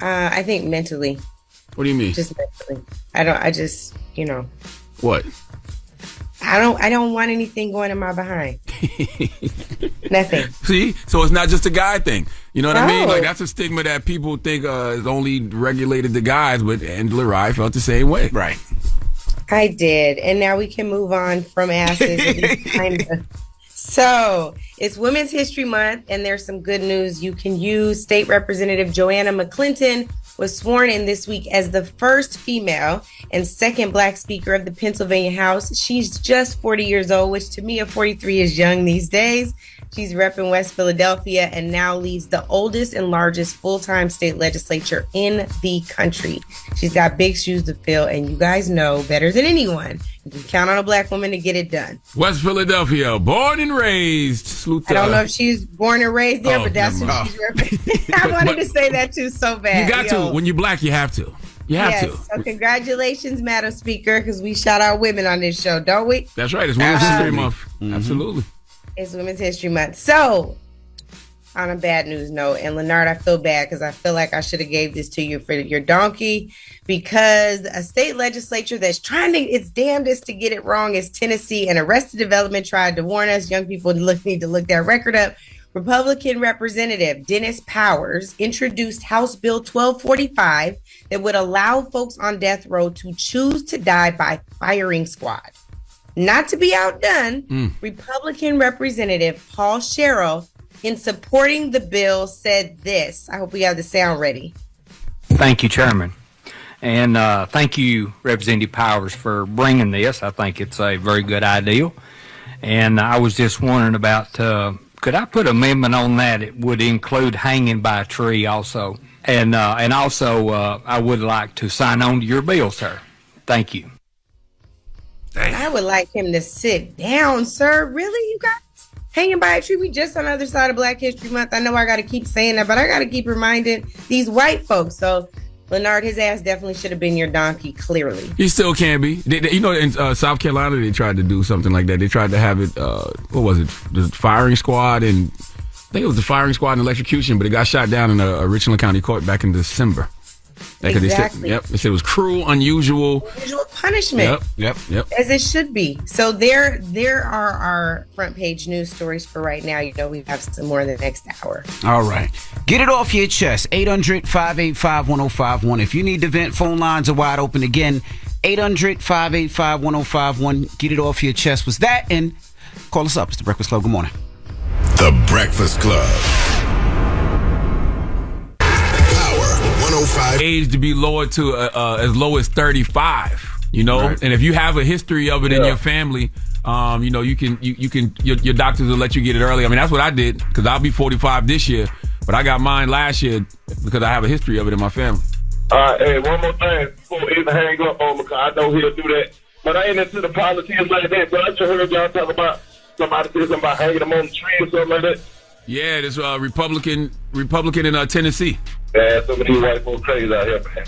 I think mentally. What do you mean? Just mentally. What? I don't want anything going in my behind. Nothing. See? So it's not just a guy thing. You know what I mean? No. Like, that's a stigma that people think is only regulated to guys, but Angela Rye felt the same way. Right. I did. And now we can move on from asses. So it's Women's History Month, and there's some good news you can use. State Representative Joanna McClinton was sworn in this week as the first female and second Black Speaker of the Pennsylvania House. She's just 40 years old, which to me, a 43 is young these days. She's repping West Philadelphia and now leads the oldest and largest full-time state legislature in the country. She's got big shoes to fill, and you guys know better than anyone, you can count on a Black woman to get it done. West Philadelphia, born and raised. Salute I don't know if she's born and raised there, but that's who never she's repping. I wanted to say that too so bad. You got to. When you're Black, you have to. You have to. So congratulations, Madam Speaker, because we shout out women on this show, don't we? That's right. It's Women's History Month. Mm-hmm. Absolutely. It's Women's History Month. So, on a bad news note, and Leonard, I feel bad because I feel like I should have gave this to you for your donkey, because a state legislature that's trying to, its damnedest to get it wrong is Tennessee, and Arrested Development tried to warn us. Young people need to look that record up. Republican Representative Dennis Powers introduced House Bill 1245 that would allow folks on death row to choose to die by firing squad. Not to be outdone, Republican Representative Paul Sherrill, in supporting the bill, said this. I hope we have the sound ready. Thank you, Chairman. And thank you, Representative Powers, for bringing this. I think it's a very good idea. And I was just wondering about, could I put an amendment on that? It would include hanging by a tree also. And also, I would like to sign on to your bill, sir. Thank you. I would like him to sit down, sir. Really, you guys? Hanging by a tree? We just on the other side of Black History Month. I know I got to keep saying that, but I got to keep reminding these white folks. So, Leonard, his ass definitely should have been your donkey, clearly. He still can be. In South Carolina, they tried to do something like that. They tried to have it, what was it? The firing squad, and I think it was the firing squad and electrocution, but it got shot down in a Richland County court back in December. Exactly. They said it was cruel, unusual. Unusual punishment. Yep. As it should be. So there are our front page news stories for right now. You know, we have some more in the next hour. All right. Get it off your chest. 800-585-1051. If you need to vent, phone lines are wide open again. 800-585-1051. Get it off your chest. Was that? And call us up. It's The Breakfast Club. Good morning. The Breakfast Club. Age to be lowered to as low as 35, right. And if you have a history of it in your family, you can your doctors will let you get it early. I mean, that's what I did, because I'll be 45 this year, but I got mine last year because I have a history of it in my family. Hey, one more thing before we even hang up on, because I know he'll do that, but I ain't into the politics like that. But I just heard y'all talk about somebody said something about hanging them on the tree or something like that. Yeah, this Republican in Tennessee. Yeah, some of these white folks crazy out here, man.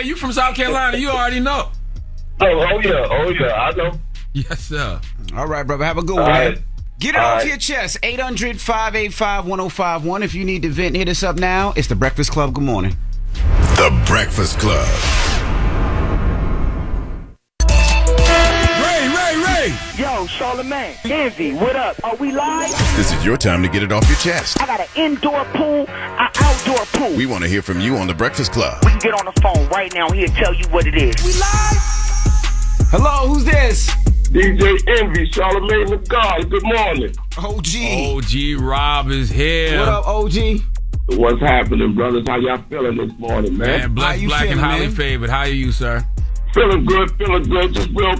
You from South Carolina, you already know. Oh yeah, I know. Yes, sir. All right, brother, have a good one. Right. Get it off your chest. 800-585-1051. If you need to vent, hit us up now. It's The Breakfast Club. Good morning. The Breakfast Club. Ray. Yo, Charlamagne, Envy, what up? Are we live? This is your time to get it off your chest. I got an indoor pool, an outdoor pool. We want to hear from you on The Breakfast Club. We can get on the phone right now. He'll tell you what it is. We live? Hello, who's this? DJ Envy, Charlamagne the God. Good morning. OG Rob is here. What up, OG? What's happening, brothers? How y'all feeling this morning, man? Man, blessed, black, and highly favored. How are you, sir? Feeling good. Just real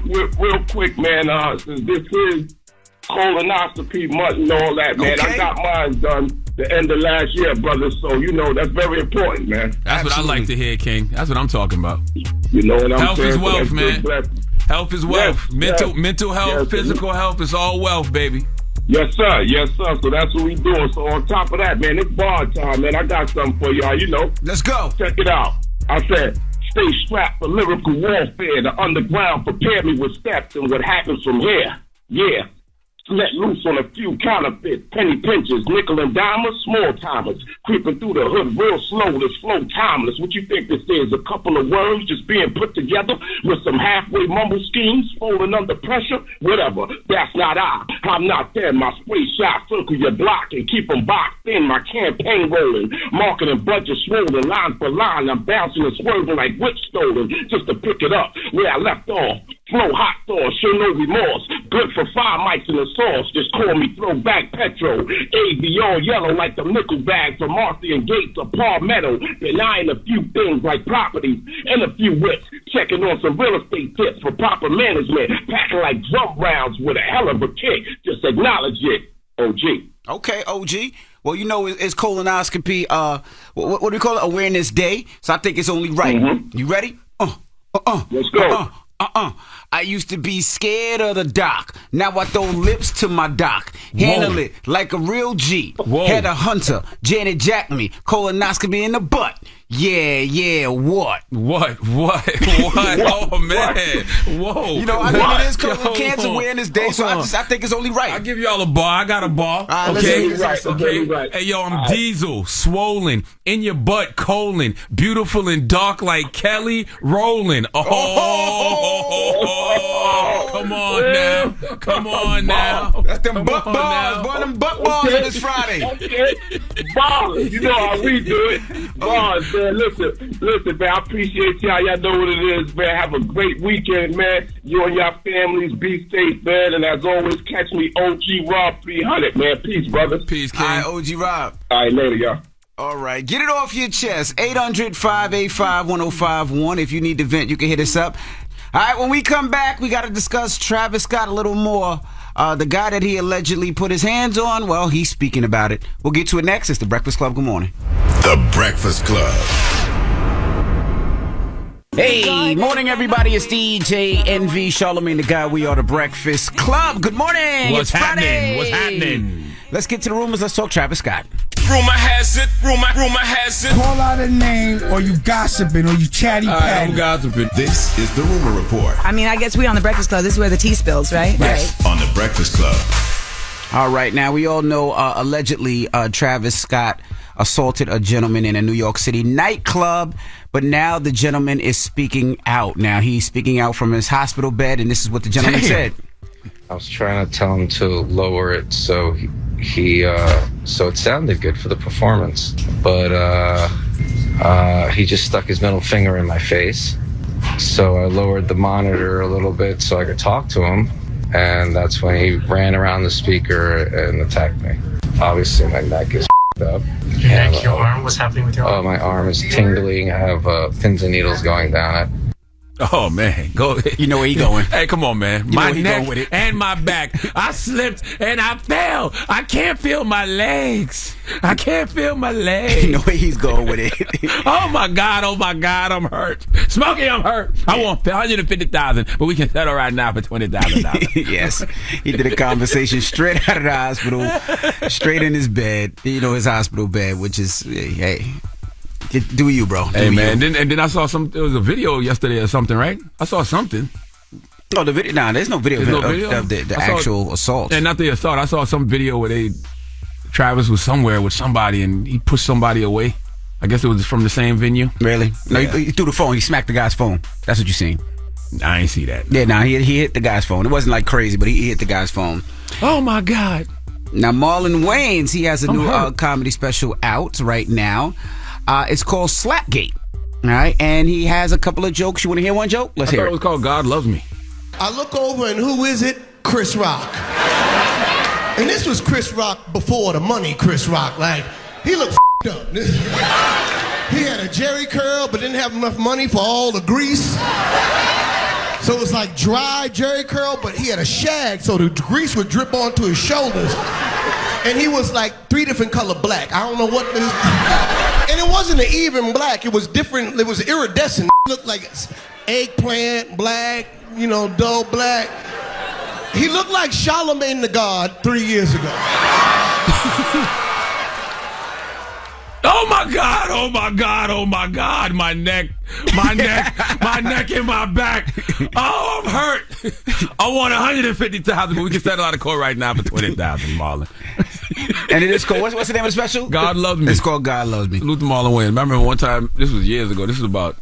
quick, man. Since this is colonoscopy month and all that, man, I got mine done the end of last year, brother. So, that's very important, man. That's what I like to hear, King. That's what I'm talking about. You know what I'm Health saying? Is wealth, man. Health is wealth. Yes, mental health, physical health, it's all wealth, baby. Yes, sir. So that's what we doing. So on top of that, man, it's bar time, man. I got something for y'all, Let's go. Check it out. I said, stay strapped for lyrical warfare. The underground prepare me with steps and what happens from here. Yeah. Let loose on a few counterfeits, penny pinchers, nickel and dimers, small timers, creeping through the hood real slow, this flow timeless. What you think this is? A couple of words just being put together with some halfway mumble schemes, folding under pressure? Whatever, that's not I. I'm not there. My spray shot circle your block and keep them boxed in. My campaign rolling, marketing budget swollen, line for line. I'm bouncing and swerving like witch stolen, just to pick it up where I left off. Flow hot sauce, show no remorse. Good for 5 mics in the sauce. Just call me Throwback Petro. AV all yellow like the nickel bag from Marcy and Gates of Palmetto. Denying a few things like properties and a few whips. Checking on some real estate tips for proper management. Packing like drum rounds with a hell of a kick. Just acknowledge it. OG. Okay, OG. Well, you know, it's colonoscopy, what do we call it? Awareness Day. So I think it's only right. Mm-hmm. You ready? Let's go. I used to be scared of the doc. Now I throw lips to my doc. Handle it like a real G. Whoa. Had a hunter, Janet Jack me, colonoscopy in the butt. Yeah, what? What? Oh, man. Whoa. You know, I mean, it is colon cancer awareness day, so I think it's only right. I'll give y'all a ball. I got a ball. Okay? Right. Hey, yo, I'm Diesel, swollen, in your butt, colon, beautiful and dark like Kelly Rowland. Come on now. That's them buck balls, boy, them buck balls on this Friday. Okay. Ballers, you know how we do it. Ballers, man. Listen, man, I appreciate y'all. Y'all know what it is, man. Have a great weekend, man. You and your families be safe, man. And as always, catch me OG Rob 300, man. Peace, brothers. Peace, King. All right, OG Rob. All right, later, y'all. All right, get it off your chest. 800-585-1051. If you need to vent, you can hit us up. All right, when we come back, we got to discuss Travis Scott a little more. The guy that he allegedly put his hands on, well, he's speaking about it. We'll get to it next. It's The Breakfast Club. Good morning. The Breakfast Club. Hey, morning, everybody. It's DJ NV, Charlamagne the Guy. We are The Breakfast Club. Good morning. What's Friday. What's happening? Let's get to the rumors. Let's talk Travis Scott. Rumor has it. Call out a name, or you gossiping, or you chatty patty. I'm gossiping. This is the Rumor Report. I mean, I guess we on The Breakfast Club. This is where the tea spills, right? Yes, on The Breakfast Club. All right, now we all know allegedly Travis Scott assaulted a gentleman in a New York City nightclub, but now the gentleman is speaking out. Now he's speaking out from his hospital bed, and this is what the gentleman said. I was trying to tell him to lower it so so it sounded good for the performance, but he just stuck his middle finger in my face. So I lowered the monitor a little bit so I could talk to him, and that's when he ran around the speaker and attacked me. Obviously, my neck is up. Your neck, your arm? What's happening with your arm? Oh, my arm is tingling. I have pins and needles going down it. Oh, man. Go. You know where he going. Hey, come on, man. You know My where he neck going with it. and my back. I slipped and I fell. I can't feel my legs. I can't feel my legs. You know where he's going with it. Oh, my God. I'm hurt. Smokey, I'm hurt. I want $150,000, but we can settle right now for $20,000. Yes. He did a conversation straight out of the hospital, straight in his bed, you know, his hospital bed, which is, hey. Do you, bro? Hey, man. Then I saw there was a video yesterday or something, right? I saw something. No, the video. Nah, there's no video of the actual assault. And not the assault. I saw some video where Travis was somewhere with somebody and he pushed somebody away. I guess it was from the same venue. Really? No, yeah. he threw the phone. He smacked the guy's phone. That's what you seen. I ain't see that. Yeah, nah, he hit the guy's phone. It wasn't like crazy, but he hit the guy's phone. Oh, my God. Now, Marlon Wayans, he has a new comedy special out right now. It's called Slapgate. All right, and he has a couple of jokes. You want to hear one joke? Let's hear it. It was called God Loves Me. I look over and who is it? Chris Rock. And this was Chris Rock before the money Chris Rock. Like, he looked up. He had a jerry curl, but didn't have enough money for all the grease. So it was like dry jerry curl, but he had a shag, so the grease would drip onto his shoulders. And he was like 3 different color black. I don't know what this. And it wasn't an even black. It was different. It was iridescent. It looked like eggplant black, you know, dull black. He looked like Charlamagne the God 3 years ago. Oh my God! Oh my God! Oh my God! My neck, my neck, and my back. Oh, I'm hurt. I want 150,000, but we can settle out of court right now for 20,000, Marlon. And it is called, what's the name of the special? God Loves Me. It's called God Loves Me. Salute to Marlon Wayans. I remember one time, this was years ago. This was about,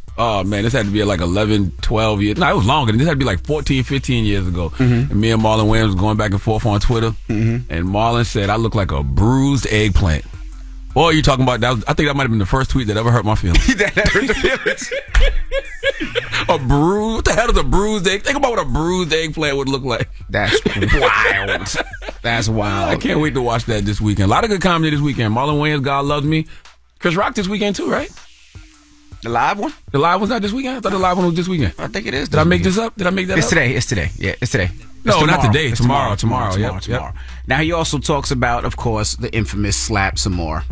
this had to be like 11, 12 years. No, it was longer. This had to be like 14, 15 years ago. And me and Marlon Wayans was going back and forth on Twitter. And Marlon said, I look like a bruised eggplant. Boy, you talking about that? I think that might have been the first tweet that ever hurt my feelings. That hurt the feelings. A bruise? What the hell is a bruised egg? Think about what a bruised eggplant would look like. That's wild. That's wild. I can't wait to watch that this weekend. A lot of good comedy this weekend. Marlon Wayans, God Loves Me. Chris Rock this weekend too, right? The live one? The live one's not this weekend? I thought the live one was this weekend. I think it is. Did I make this up? Did I make that It's up? today. It's today. Yeah, it's today. No, not today. It's Tomorrow. Tomorrow. Now, he also talks about, of course, the infamous slap some more.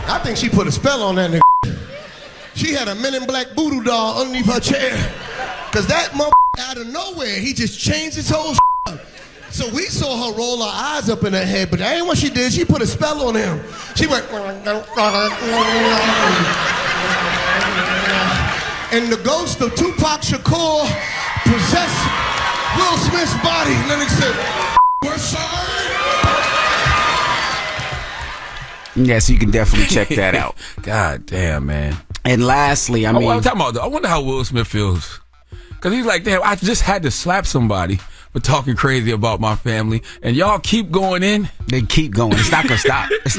I think she put a spell on that nigga. She had a Men in Black voodoo doll underneath her chair. Cause that motherfucker out of nowhere, he just changed his whole up. So we saw her roll her eyes up in her head, but that ain't what she did. She put a spell on him. She went, and the ghost of Tupac Shakur possessed Will Smith's body. And then he said, we're sorry. Yeah, so you can definitely check that out. God damn, man. And lastly, I wonder how Will Smith feels. Because he's like, damn, I just had to slap somebody for talking crazy about my family, and y'all keep going in. They keep going. It's not gonna stop. It's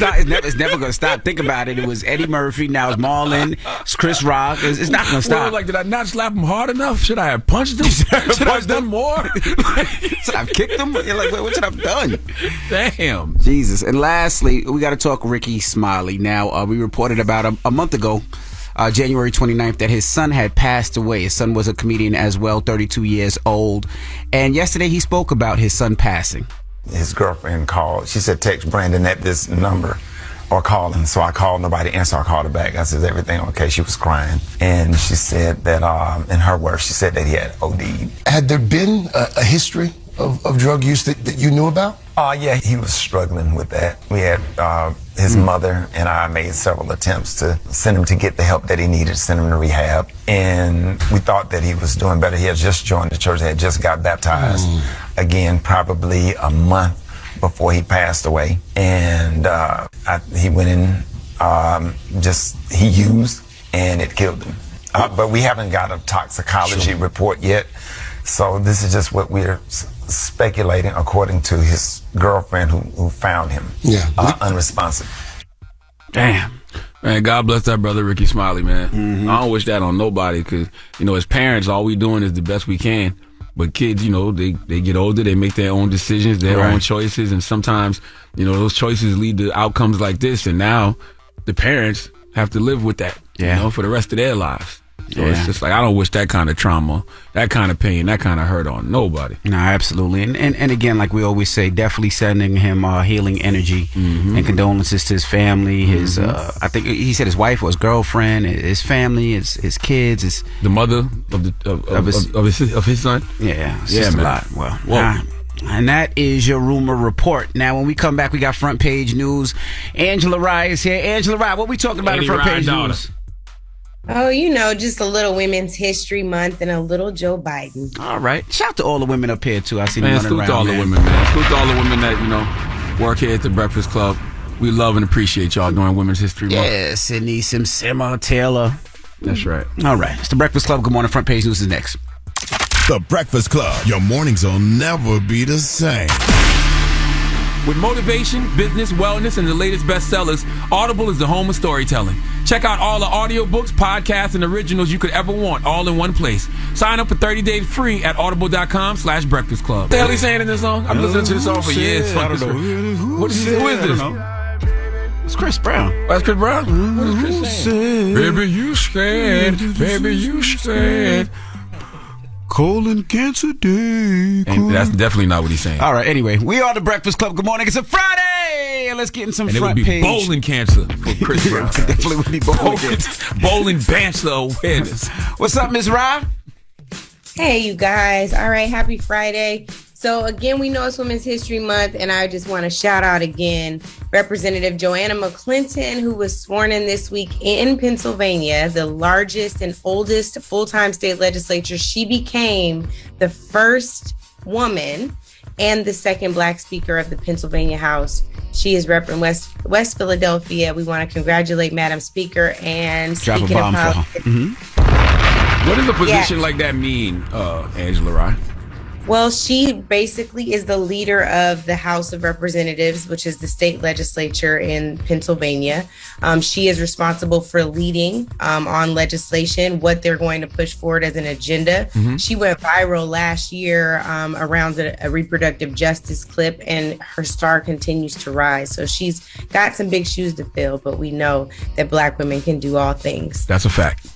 never gonna stop. Think about it. It was Eddie Murphy. Now it's Marlon. It's Chris Rock. It's not gonna stop. Well, like, did I not slap him hard enough? Should I have punched him? Should I have done more? Should I have kicked him? You're like, what should I have done? Damn. Jesus. And lastly, we got to talk Ricky Smiley. Now, we reported about a month ago, January 29th, that his son had passed away. His son was a comedian as well, 32 years old. And yesterday he spoke about his son passing. His girlfriend called. She said, text Brandon at this number or call him. So I called, nobody answered. I called her back. I said, is everything okay? She was crying. And she said that, in her words, she said that he had OD'd. Had there been a history of drug use that you knew about? Yeah, he was struggling with that. We had his mother and I made several attempts to send him to get the help that he needed, send him to rehab. And we thought that he was doing better. He had just joined the church, had just got baptized. Again, probably a month before he passed away. And he went in, he used, and it killed him. But we haven't got a toxicology report yet. So this is just what we're speculating according to his girlfriend who found him unresponsive. Damn. Man, God bless that brother Ricky Smiley, man. I don't wish that on nobody because, as parents, all we doing is the best we can. But kids, they get older, they make their own decisions, their own choices, and sometimes, those choices lead to outcomes like this, and now the parents have to live with that, for the rest of their lives. So it's just like, I don't wish that kind of trauma, that kind of pain, that kind of hurt on nobody. No, absolutely. And again, like we always say, definitely sending him healing energy and condolences to his family, his, I think he said his wife or his girlfriend, his family, his kids, the mother of his son. Yeah, it's just a lot. Well, and that is your rumor report. Now, when we come back, we got front page news. Angela Rye is here. Angela Rye, what we talking about in front page news? Oh, just a little Women's History Month and a little Joe Biden. All right. Shout out to all the women up here, too. I see them running salute around, to all the women, man. Salute to all the women that, work here at the Breakfast Club. We love and appreciate y'all during Women's History Month. Yeah, Sydney, Simma, Taylor. That's right. All right. It's the Breakfast Club. Good morning. Front page news is next. The Breakfast Club. Your mornings will never be the same. With motivation, business, wellness, and the latest bestsellers, Audible is the home of storytelling. Check out all the audiobooks, podcasts, and originals you could ever want, all in one place. Sign up for 30 days free at audible.com/breakfast club. What the hell is he saying in this song? I've listened to this song for years. I don't know. What is he saying? Who is this? It's Chris Brown. Oh, that's Chris Brown? What is Chris saying? Baby, you scared. Baby, you scared. Colon Cancer Day. And that's definitely not what he's saying. All right, anyway, we are the Breakfast Club. Good morning. It's a Friday. And let's get in some and front page. And it would be bowling cancer for Chris Brown. Definitely would be bowling cancer. Bowling banter awareness. What's up, Ms. Rob? Hey, you guys. All right, happy Friday. So again, we know it's Women's History Month, and I just want to shout out again Representative Joanna McClinton, who was sworn in this week in Pennsylvania, the largest and oldest full-time state legislature. She became the first woman and the second Black Speaker of the Pennsylvania House. She is repping West Philadelphia. We want to congratulate Madam Speaker. And drop a speaking of bomb politics, What does a position like that mean, Angela Rye? well, she basically is the leader of the House of Representatives, which is the state legislature in Pennsylvania. She is responsible for leading on legislation, what they're going to push forward as an agenda. She went viral last year around a reproductive justice clip, and her star continues to rise. So she's got some big shoes to fill, but we know that Black women can do all things. That's a fact.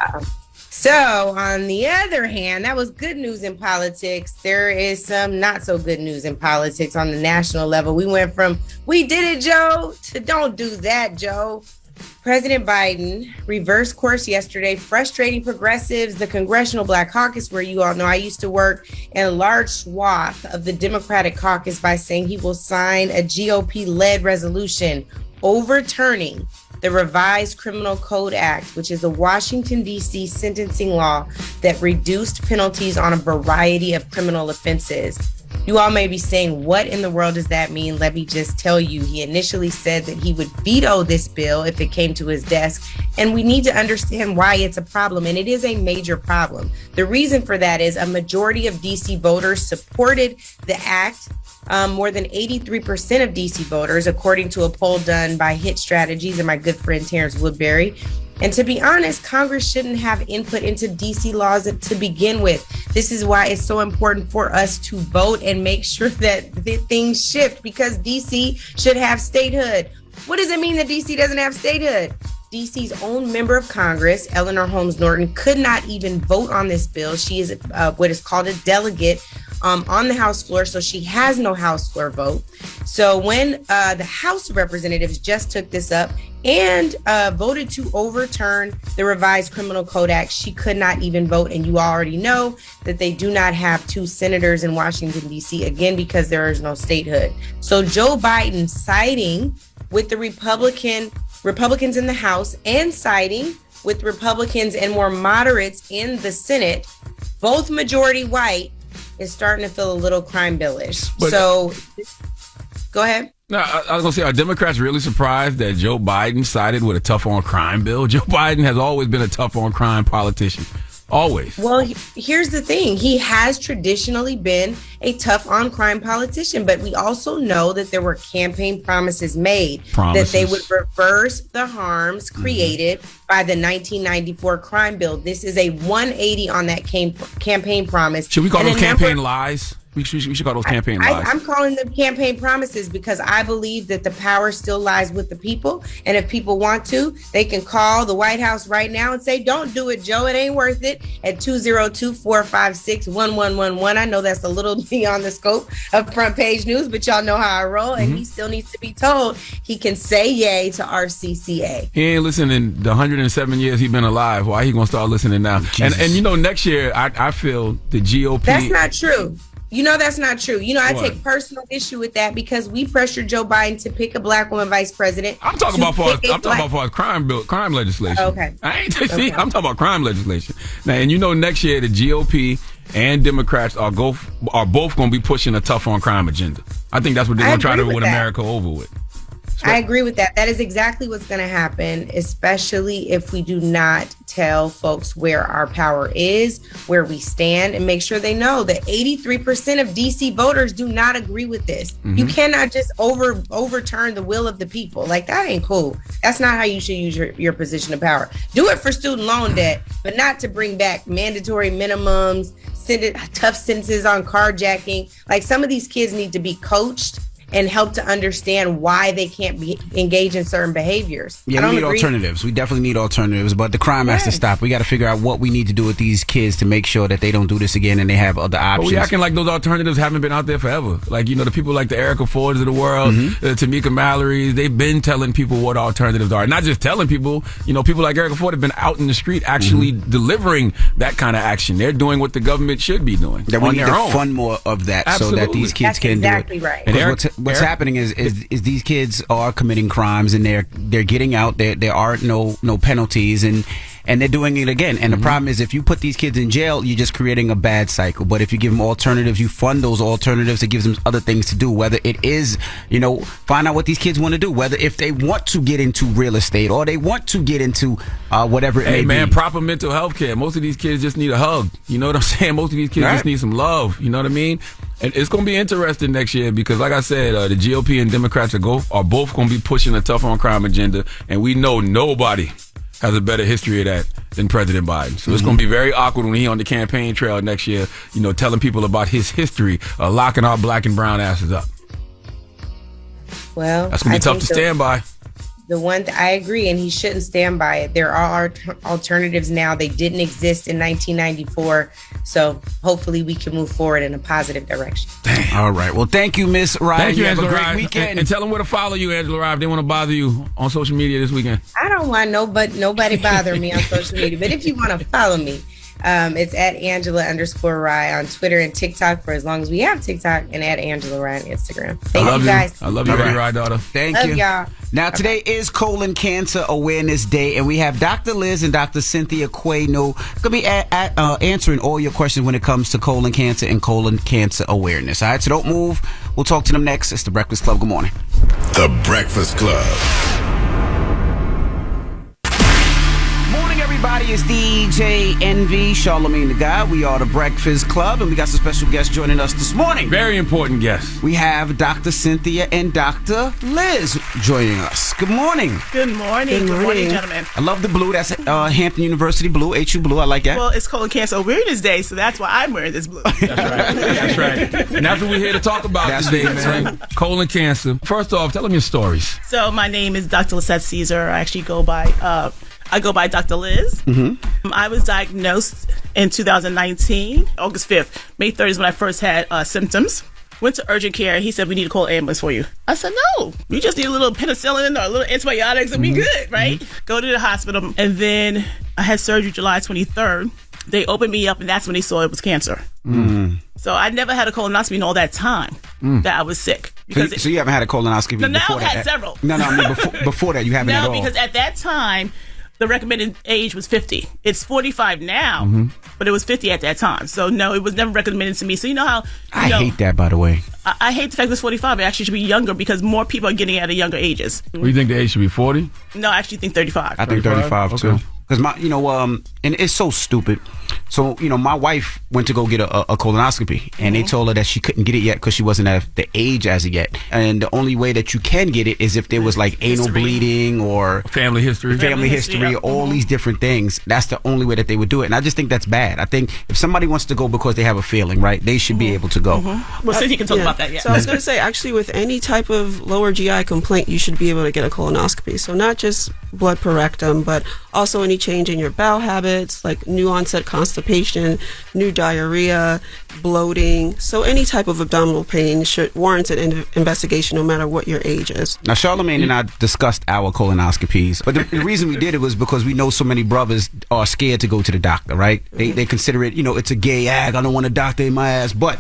So, on the other hand, that was good news in politics. There is some not so good news in politics on the national level. We went from, we did it, Joe, to don't do that, Joe. President Biden reversed course yesterday, frustrating progressives, the Congressional Black Caucus, where you all know I used to work, and a large swath of the Democratic caucus by saying he will sign a GOP-led resolution overturning the Revised Criminal Code Act, which is a Washington, D.C. sentencing law that reduced penalties on a variety of criminal offenses. You all may be saying, what in the world does that mean? Let me just tell you, he initially said that he would veto this bill if it came to his desk. And we need to understand why it's a problem. And it is a major problem. The reason for that is a majority of D.C. voters supported the act. More than 83% of D.C. voters, according to a poll done by Hit Strategies and my good friend Terrence Woodbury. And to be honest, Congress shouldn't have input into D.C. laws to begin with. This is why it's so important for us to vote and make sure that things shift, because D.C. should have statehood. What does it mean that D.C. doesn't have statehood? D.C.'s own member of Congress, Eleanor Holmes Norton, could not even vote on this bill. She is what is called a delegate on the House floor, so she has no House floor vote. So when the House of Representatives just took this up and voted to overturn the Revised Criminal Code Act, she could not even vote. And you already know that they do not have 2 senators in Washington, D.C., again, because there is no statehood. So Joe Biden, siding with the Republicans in the House and siding with Republicans and more moderates in the Senate, both majority white, is starting to feel a little crime bill-ish. So, go ahead. No, I was going to say, are Democrats really surprised that Joe Biden sided with a tough-on-crime bill? Joe Biden has always been a tough-on-crime politician. Always. Well, here's the thing. He has traditionally been a tough-on-crime politician, but we also know that there were campaign promises made that they would reverse the harms created by the 1994 crime bill. This is a 180 on that campaign promise. Should we call those campaign lies? We should call those campaign lies. I'm calling them campaign promises because I believe that the power still lies with the people. And if people want to, they can call the White House right now and say, don't do it, Joe. It ain't worth it, at 202-456-1111. I know that's a little beyond the scope of front page news, but y'all know how I roll. And he still needs to be told he can say yay to RCCA. He ain't listening the 107 years he's been alive. Why he going to start listening now? And you know, next year, I feel the GOP. That's not true. You know that's not true. You know, I take personal issue with that because we pressured Joe Biden to pick a Black woman vice president. I'm talking about for crime legislation. Okay. I'm talking about crime legislation. Now, and you know, next year the GOP and Democrats are both going to be pushing a tough on crime agenda. I think that's what they're going to try to win America over with. I agree with that. That is exactly what's going to happen, especially if we do not tell folks where our power is, where we stand, and make sure they know that 83% of DC voters do not agree with this. You cannot just overturn the will of the people. Like, that ain't cool. That's not how you should use your position of power. Do it for student loan debt, but not to bring back mandatory minimums, tough sentences on carjacking. Like, some of these kids need to be coached and help to understand why they can't be engaged in certain behaviors. Yeah, we need alternatives. We definitely need alternatives, but the crime has to stop. We got to figure out what we need to do with these kids to make sure that they don't do this again and they have other options. But we acting like those alternatives haven't been out there forever. Like, the people like the Erica Fords of the world, Tamika Mallory's, they've been telling people what alternatives are. Not just telling people, people like Erica Ford have been out in the street actually delivering that kind of action. They're doing what the government should be doing. That we need to fund more of that so that these kids can do it. Right. And what's happening is these kids are committing crimes and they're getting out. There are no penalties and they're doing it again. And the problem is, if you put these kids in jail, you're just creating a bad cycle. But if you give them alternatives, you fund those alternatives, it gives them other things to do. Whether it is, find out what these kids want to do. Whether if they want to get into real estate or they want to get into whatever it may be. Hey, man, proper mental health care. Most of these kids just need a hug. You know what I'm saying? Most of these kids just need some love. You know what I mean? And it's going to be interesting next year because, like I said, the GOP and Democrats are both going to be pushing a tough on crime agenda. And we know nobody has a better history of that than President Biden. So it's going to be very awkward when he's on the campaign trail next year, telling people about his history of locking our black and brown asses up. Well, that's going to be tough to stand by. The one I agree, and he shouldn't stand by it. There are alternatives now. They didn't exist in 1994. So hopefully we can move forward in a positive direction. Damn. All right. Well, thank you, Miss Ryan. Thank you, Angela. Have a great Ryan. weekend. And tell them where to follow you, Angela Ryan, if they want to bother you on social media this weekend. I don't want nobody bothering me on social media. But if you want to follow me, it's at Angela_Rye on Twitter and TikTok for as long as we have TikTok, and at Angela Rye on Instagram. Thank you guys. I love you, Rye daughter. Thank you. Love y'all. Now, today is Colon Cancer Awareness Day, and we have Dr. Liz and Dr. Cynthia Quayno going to be answering all your questions when it comes to colon cancer and colon cancer awareness. All right, so don't move. We'll talk to them next. It's The Breakfast Club. Good morning. The Breakfast Club. Everybody, it's DJ Envy, Charlamagne the Guy. We are The Breakfast Club, and we got some special guests joining us this morning. Very important guests. We have Dr. Cynthia and Dr. Liz joining us. Good morning. Good morning. Good morning, gentlemen. I love the blue. That's Hampton University blue, HU blue. I like that. Well, it's Colon Cancer Awareness Day, so that's why I'm wearing this blue. That's right. That's right. And that's what we're here to talk about today, man. Colon cancer. First off, tell them your stories. So my name is Dr. Lisette Caesar. I actually go by Dr. Liz. I was diagnosed in 2019, August 5th. May 3rd is when I first had symptoms. Went to urgent care. He said, we need to call an ambulance for you. I said, no, you just need a little penicillin or a little antibiotics and be good, right? Go to the hospital. And then I had surgery July 23rd. They opened me up, and that's when they saw it was cancer. So I never had a colonoscopy in all that time that I was sick. So you haven't had a colonoscopy before that? No, I've had several. No, I mean before that you haven't at all. No, because at that time, the recommended age was 50. It's 45 now, but it was 50 at that time. So no, it was never recommended to me. So you know how... I hate that, by the way. I hate the fact that it's 45. It actually should be younger because more people are getting it at younger ages. Well, you think the age should be 40? No, I actually think 35. I think 35 too. Because and it's so stupid. So, my wife went to go get a colonoscopy, and they told her that she couldn't get it yet because she wasn't at the age as of yet. And the only way that you can get it is if there was like anal bleeding or family history, all these different things. That's the only way that they would do it. And I just think that's bad. I think if somebody wants to go because they have a feeling, right, they should be able to go. Well, Cynthia can talk about that, So I was going to say, actually, with any type of lower GI complaint, you should be able to get a colonoscopy. So not just blood per rectum, but also any change in your bowel habits, like new onset constipation, new diarrhea, bloating. So any type of abdominal pain should warrant an investigation no matter what your age is. Now, Charlamagne and I discussed our colonoscopies, but the reason we did it was because we know so many brothers are scared to go to the doctor, right? They consider it, it's a gay act. I don't want a doctor in my ass. But,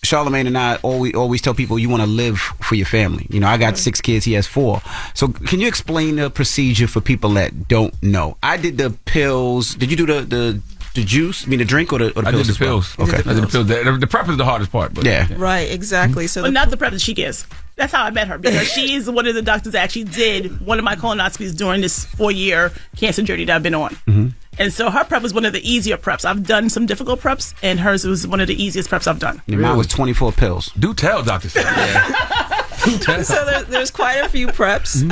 Charlamagne and I always tell people you want to live for your family. I got 6 kids, he has 4. So can you explain the procedure for people that don't know? I did the pills. Did you do the juice? I mean the drink or the pills? I did the pills. Okay. I did the pills. The prep is the hardest part. But yeah. Right, exactly. So but not the prep that she gives. That's how I met her, because she is one of the doctors that actually did one of my colonoscopies during this 4-year cancer journey that I've been on. And so her prep was one of the easier preps. I've done some difficult preps, and hers was one of the easiest preps I've done. Mine was 24 pills. Do tell, Dr. So there's quite a few preps,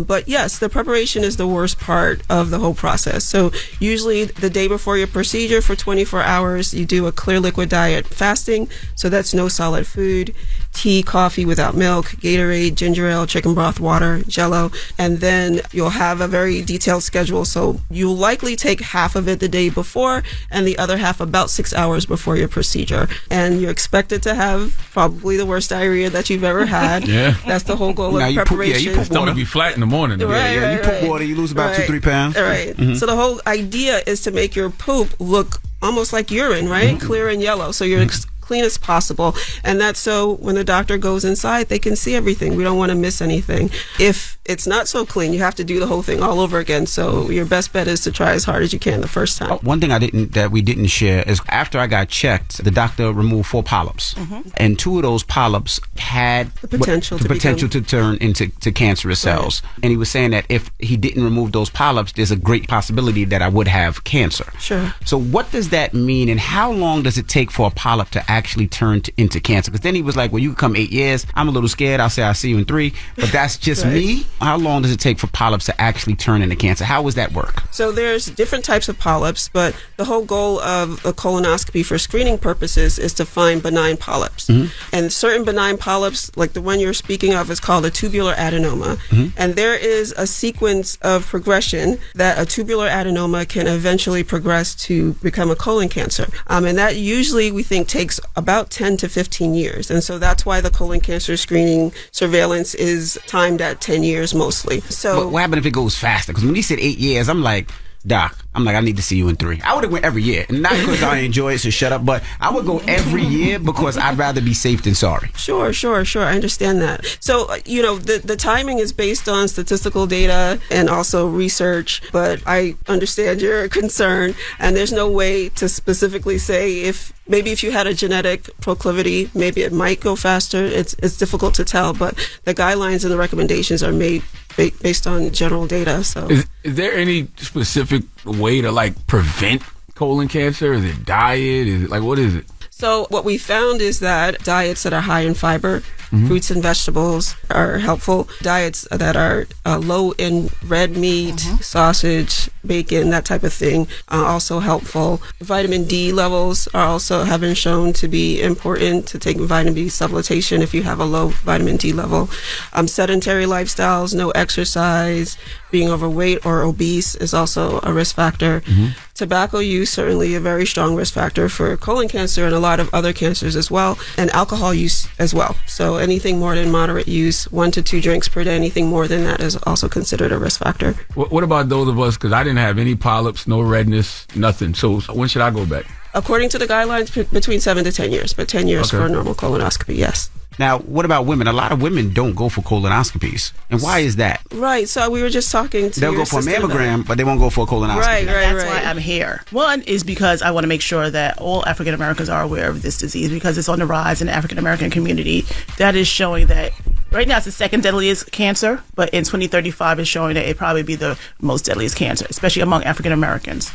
but yes, the preparation is the worst part of the whole process. So usually the day before your procedure for 24 hours, you do a clear liquid diet fasting. So that's no solid food, tea, coffee without milk, Gatorade, ginger ale, chicken broth, water, Jello, and then you'll have a very detailed schedule. So you'll likely take half of it the day before and the other half about 6 hours before your procedure. And you're expected to have probably the worst diarrhea that you've ever had. Yeah. That's the whole goal of you preparation. poop Don't be flat in the morning. Right, you poop water, you lose about 2-3 pounds. Right. So the whole idea is to make your poop look almost like urine, right? Clear and yellow. So you're clean as possible. And that's so when the doctor goes inside, they can see everything. We don't want to miss anything. If it's not so clean, you have to do the whole thing all over again. So your best bet is to try as hard as you can the first time. One thing that we didn't share is after I got checked, the doctor removed 4 polyps, and 2 of those polyps had the potential to turn into cancerous cells. And he was saying that if he didn't remove those polyps, there's a great possibility that I would have cancer. Sure. So what does that mean, and how long does it take for a polyp to actually turn into cancer? Because then he was like, well, you can come 8 years. I'm a little scared. I'll say I'll see you in 3, but that's just me. How long does it take for polyps to actually turn into cancer? How does that work? So there's different types of polyps, but the whole goal of a colonoscopy for screening purposes is to find benign polyps. And certain benign polyps, like the one you're speaking of, is called a tubular adenoma. And there is a sequence of progression that a tubular adenoma can eventually progress to become a colon cancer. And that usually we think takes about 10 to 15 years. And so that's why the colon cancer screening surveillance is timed at 10 years mostly. So but what happens if it goes faster? Because when he said 8 years, I'm like, Doc, I need to see you in 3. I would have went every year. And not because I enjoy it, so shut up, but I would go every year because I'd rather be safe than sorry. Sure. I understand that. So, the timing is based on statistical data and also research, but I understand your concern, and there's no way to specifically say if you had a genetic proclivity, maybe it might go faster. It's difficult to tell, but the guidelines and the recommendations are made based on general data. So, is there any specific way to prevent colon cancer? Is it diet? Is it what is it? So what we found is that diets that are high in fiber, fruits and vegetables are helpful. Diets that are low in red meat, sausage, bacon, that type of thing, are also helpful. Vitamin D levels have been shown to be important to take vitamin D supplementation if you have a low vitamin D level. Sedentary lifestyles, no exercise, being overweight or obese is also a risk factor. Tobacco use, certainly a very strong risk factor for colon cancer and a lot of other cancers as well, and alcohol use as well. So anything more than moderate use, 1 to 2 drinks per day, anything more than that is also considered a risk factor. What about those of us, because I didn't have any polyps, no redness, nothing. So when should I go back? According to the guidelines, between 7 to 10 years, but 10 years for a normal colonoscopy, yes. Now, what about women? A lot of women don't go for colonoscopies. And why is that? Right. So we were just talking to They'll go for a mammogram, but they won't go for a colonoscopy. Right. That's why I'm here. One is because I want to make sure that all African Americans are aware of this disease because it's on the rise in the African American community. That is showing that right now it's the second deadliest cancer, but in 2035 it's showing that it probably be the most deadliest cancer, especially among African Americans.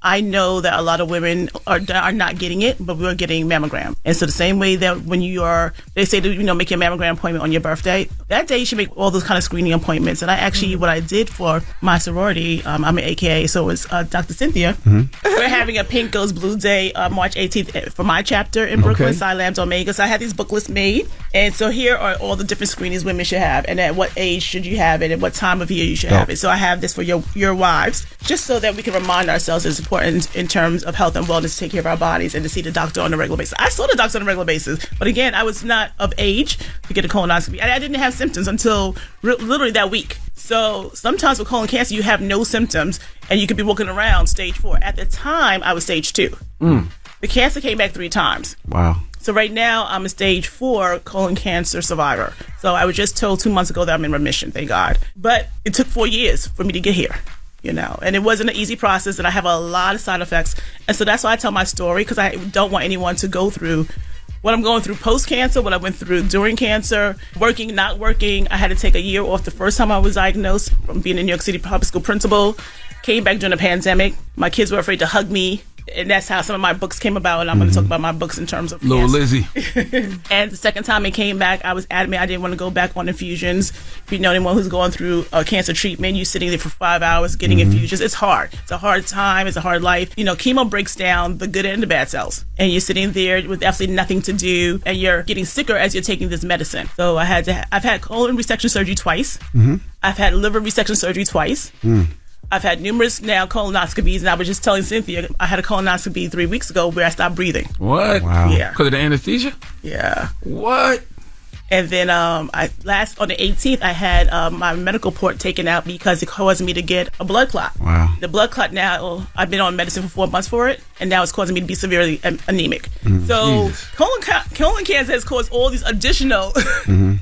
I know that a lot of women are not getting it, but we're getting mammogram. And so the same way that when they say to, make your mammogram appointment on your birthday, that day you should make all those kind of screening appointments. And I actually, what I did for my sorority, I'm an AKA, so it's Dr. Cynthia. We're having a Pink Goes Blue Day, March 18th for my chapter in Brooklyn, Psi Lambda Omega. So I had these booklets made. And so here are all the different screenings women should have, and at what age should you have it, and what time of year you should have it. So I have this for your wives, just so that we can remind ourselves it's important in terms of health and wellness to take care of our bodies and to see the doctor on a regular basis. I saw the doctor on a regular basis, but again, I was not of age to get a colonoscopy. I didn't have symptoms until literally that week. So sometimes with colon cancer, you have no symptoms, and you could be walking around stage 4. At the time, I was stage 2. The cancer came back 3 times. Wow. So right now, I'm a stage 4 colon cancer survivor. So I was just told 2 months ago that I'm in remission, thank God. But it took 4 years for me to get here. And it wasn't an easy process, and I have a lot of side effects. And so that's why I tell my story, because I don't want anyone to go through what I'm going through post-cancer, what I went through during cancer, working, not working. I had to take a year off the first time I was diagnosed from being a New York City public school principal. Came back during the pandemic. My kids were afraid to hug me And that's how some of my books came about. And I'm going to talk about my books in terms of Little Lizzie. And the second time it came back, I was adamant I didn't want to go back on infusions. If you know anyone who's going through cancer treatment, you're sitting there for 5 hours getting infusions. It's hard. It's a hard time. It's a hard life. You know, chemo breaks down the good and the bad cells. And you're sitting there with absolutely nothing to do. And you're getting sicker as you're taking this medicine. So I've had colon resection surgery twice. I've had liver resection surgery twice. I've had numerous now colonoscopies, and I was just telling Cynthia I had a colonoscopy 3 weeks ago where I stopped breathing. What? Wow. Yeah. Because of the anesthesia? Yeah. What? And then on the 18th, I had my medical port taken out because it caused me to get a blood clot. Wow. The blood clot now, I've been on medicine for 4 months for it, and now it's causing me to be severely anemic. So colon cancer has caused all these additional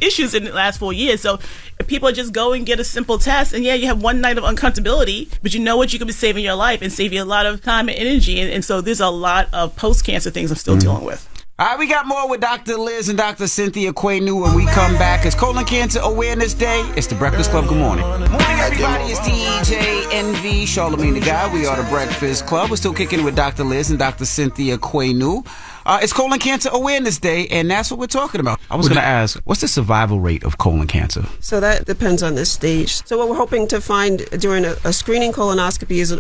issues in the last 4 years. So if people just go and get a simple test, and you have one night of uncomfortability, but you know what, you could be saving your life and save you a lot of time and energy. And so there's a lot of post-cancer things I'm still dealing with. All right, we got more with Dr. Liz and Dr. Cynthia Quaynu when we come back. It's Colon Cancer Awareness Day. It's the Breakfast Club. Good morning. Morning, everybody. It's DJ NV, Charlamagne the Guy. We are the Breakfast Club. We're still kicking with Dr. Liz and Dr. Cynthia Quaynu. It's Colon Cancer Awareness Day, and that's what we're talking about. I was going to ask, what's the survival rate of colon cancer? So that depends on the stage. So what we're hoping to find during a screening colonoscopy is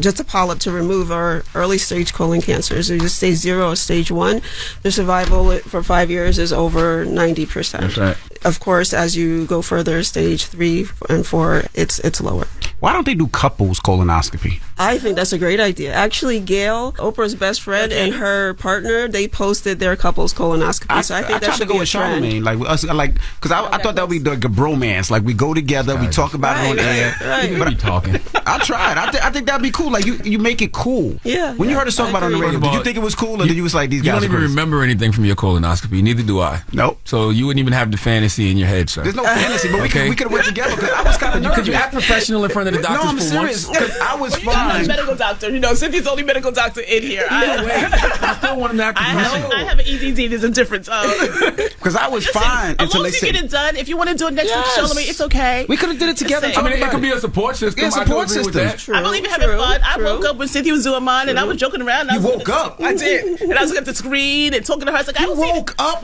just a polyp to remove our early stage colon cancer. So just stage 0 or stage 1, the survival for 5 years is over 90%. That's right. Of course, as you go further, stage 3 and 4, it's lower. Why don't they do couples colonoscopy? I think that's a great idea. Actually, Gail, Oprah's best friend, and her partner, they posted their couples colonoscopy. So I think that should be a trend. Charlamagne, because I thought that would be like a bromance. Like we go together, we talk about it on air. Right. But talking. I tried. I think that'd be cool. Like you make it cool. Yeah. When you heard us talk about it on the radio, did you think it was cool, or did you was like these guys? You don't even remember anything from your colonoscopy. Neither do I. Nope. So you wouldn't even have the fantasy in your head, sir. There's no fantasy, but we could have went together. Because I was kind of nervous. Could you act professional in front of the doctors? No, I'm serious. Because I was You're not fine. a medical doctor. You know, Cynthia's the only medical doctor in here. I still want to act professional. I have an EDD. There's a difference. Because I was fine as long as you get it done. If you want to do it next week, Charlamagne, it's okay. We could have did it together. I mean, it could be a support system. Yeah, support system. I believe in having fun. I woke up when Cynthia was doing mine, and I was joking around. You woke up? I did. And I was looking at the screen and talking to her. I was like, I woke up?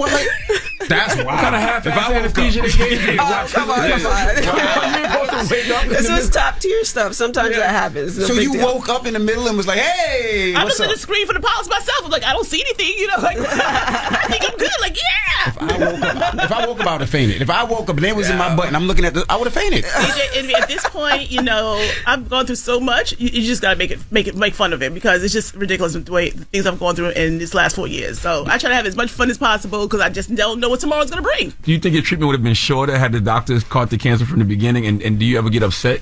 That's wild. What kind of half-ass anesthesia they gave you? Come on. This was top tier stuff. Sometimes that happens. So you woke up in the middle and was like, hey, I what's looked up? at the screen for the polyps myself. I'm like, I don't see anything. You know, like, I think I'm good. Like, yeah. If I woke up, I would have fainted. If I woke up and it was in my butt and I'm looking at I would have fainted. DJ, at this point, you know, I've gone through so much. You just gotta make fun of it because it's just ridiculous the way the things I've gone through in this last 4 years. So I try to have as much fun as possible because I just don't know what tomorrow's gonna bring. Do you think your treatment would have been shorter had the doctors caught the cancer from the beginning? And do you ever get upset?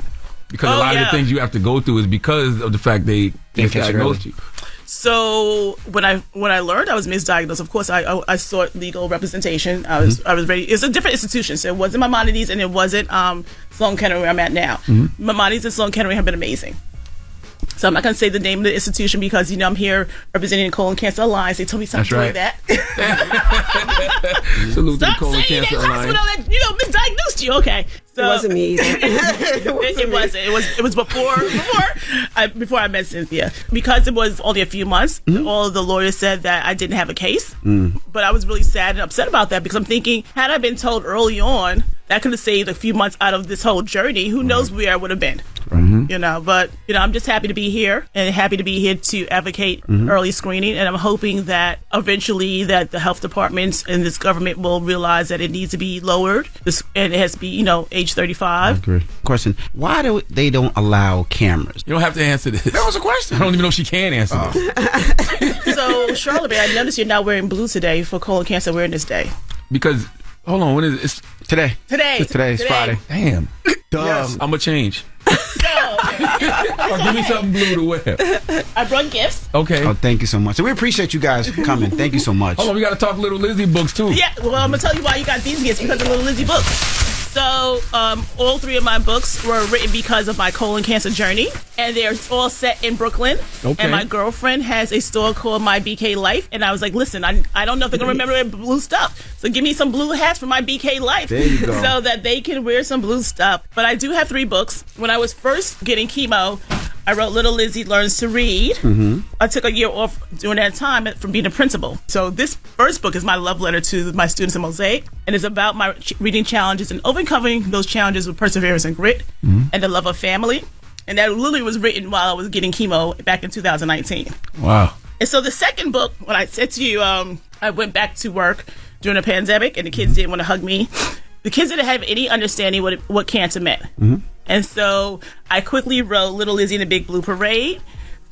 Because a lot of the things you have to go through is because of the fact they misdiagnosed you. So when I learned I was misdiagnosed, of course I sought legal representation. I was ready. It's a different institution, so it wasn't Maimonides and it wasn't Sloan Kettering where I'm at now. Maimonides and Sloan Kettering have been amazing. So I'm not going to say the name of the institution because, you know, I'm here representing the Colon Cancer Alliance. They told me stop doing that. Salute to the Stop Colon saying Cancer that hospital Alliance. that, you know, misdiagnosed you. Okay. So, it wasn't me either. It wasn't. It was before I met Cynthia. Because it was only a few months, all of the lawyers said that I didn't have a case. But I was really sad and upset about that because I'm thinking, had I been told early on, that could have saved a few months out of this whole journey. Who knows where I would have been. You know, but you know, I'm just happy to be here and happy to be here to advocate early screening, and I'm hoping that eventually that the health departments and this government will realize that it needs to be lowered, and it has to be, you know, age 35. I agree. Question: why do they don't allow cameras? You don't have to answer this. That was a question. I don't even know if she can answer this. So, Charlamagne, I noticed you're not wearing blue today for Colon Cancer Awareness Day. Because hold on, when is it? It's today? Today's Friday. Damn. Yes. I'm gonna change. Give me something blue to wear. I brought gifts. Okay. Oh, thank you so much. So we appreciate you guys coming. Thank you so much. Hold on, we got to talk Little Lizzie books too. Yeah, well, I'm gonna tell you why you got these gifts because of Little Lizzie books. So, all three of my books were written because of my colon cancer journey, and they're all set in Brooklyn. Okay. And my girlfriend has a store called My BK Life, and I was like, listen, I don't know if they're gonna remember blue stuff, so give me some blue hats for My BK Life, there you go. so that they can wear some blue stuff. But I do have 3 books. When I was first getting chemo, I wrote Little Lizzie Learns to Read. I took a year off during that time from being a principal. So this first book is my love letter to my students in Mosaic, and it's about my reading challenges and overcoming those challenges with perseverance and grit and the love of family. And that literally was written while I was getting chemo back in 2019. Wow. And so the second book, when I said to you, I went back to work during the pandemic, and the kids didn't want to hug me. The kids didn't have any understanding what cancer meant. And so I quickly wrote Little Lizzie and the Big Blue Parade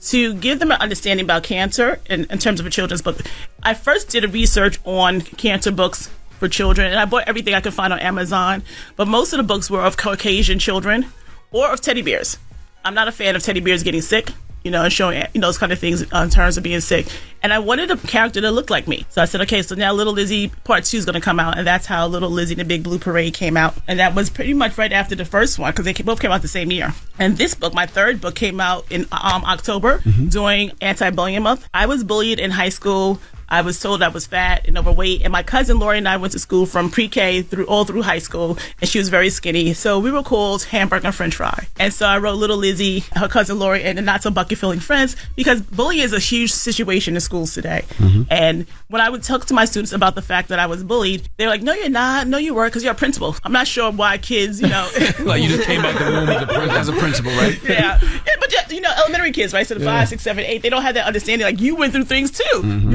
to give them an understanding about cancer in terms of a children's book. I first did a research on cancer books for children, and I bought everything I could find on Amazon, but most of the books were of Caucasian children or of teddy bears. I'm not a fan of teddy bears getting sick, and showing, those kind of things in terms of being sick. And I wanted a character that looked like me. So I said, okay, so now Little Lizzie Part 2 is going to come out. And that's how Little Lizzie and the Big Blue Parade came out. And that was pretty much right after the first one, because they both came out the same year. And this book, my third book, came out in October during Anti-Bullying Month. I was bullied in high school. I was told I was fat and overweight, and my cousin Lori and I went to school from pre-K all through high school, and she was very skinny, so we were called hamburger and french fry. And so I wrote Little Lizzie, her cousin Lori, and the not so bucket filling friends, because bullying is a huge situation in schools today. And when I would talk to my students about the fact that I was bullied, they were like, no, you're not. No, you were, because you're a principal. I'm not sure why kids, like you just came out the womb as a principal, right? Yeah, but elementary kids, right? So the 5, 6, 7, 8, they don't have that understanding. Like, you went through things too,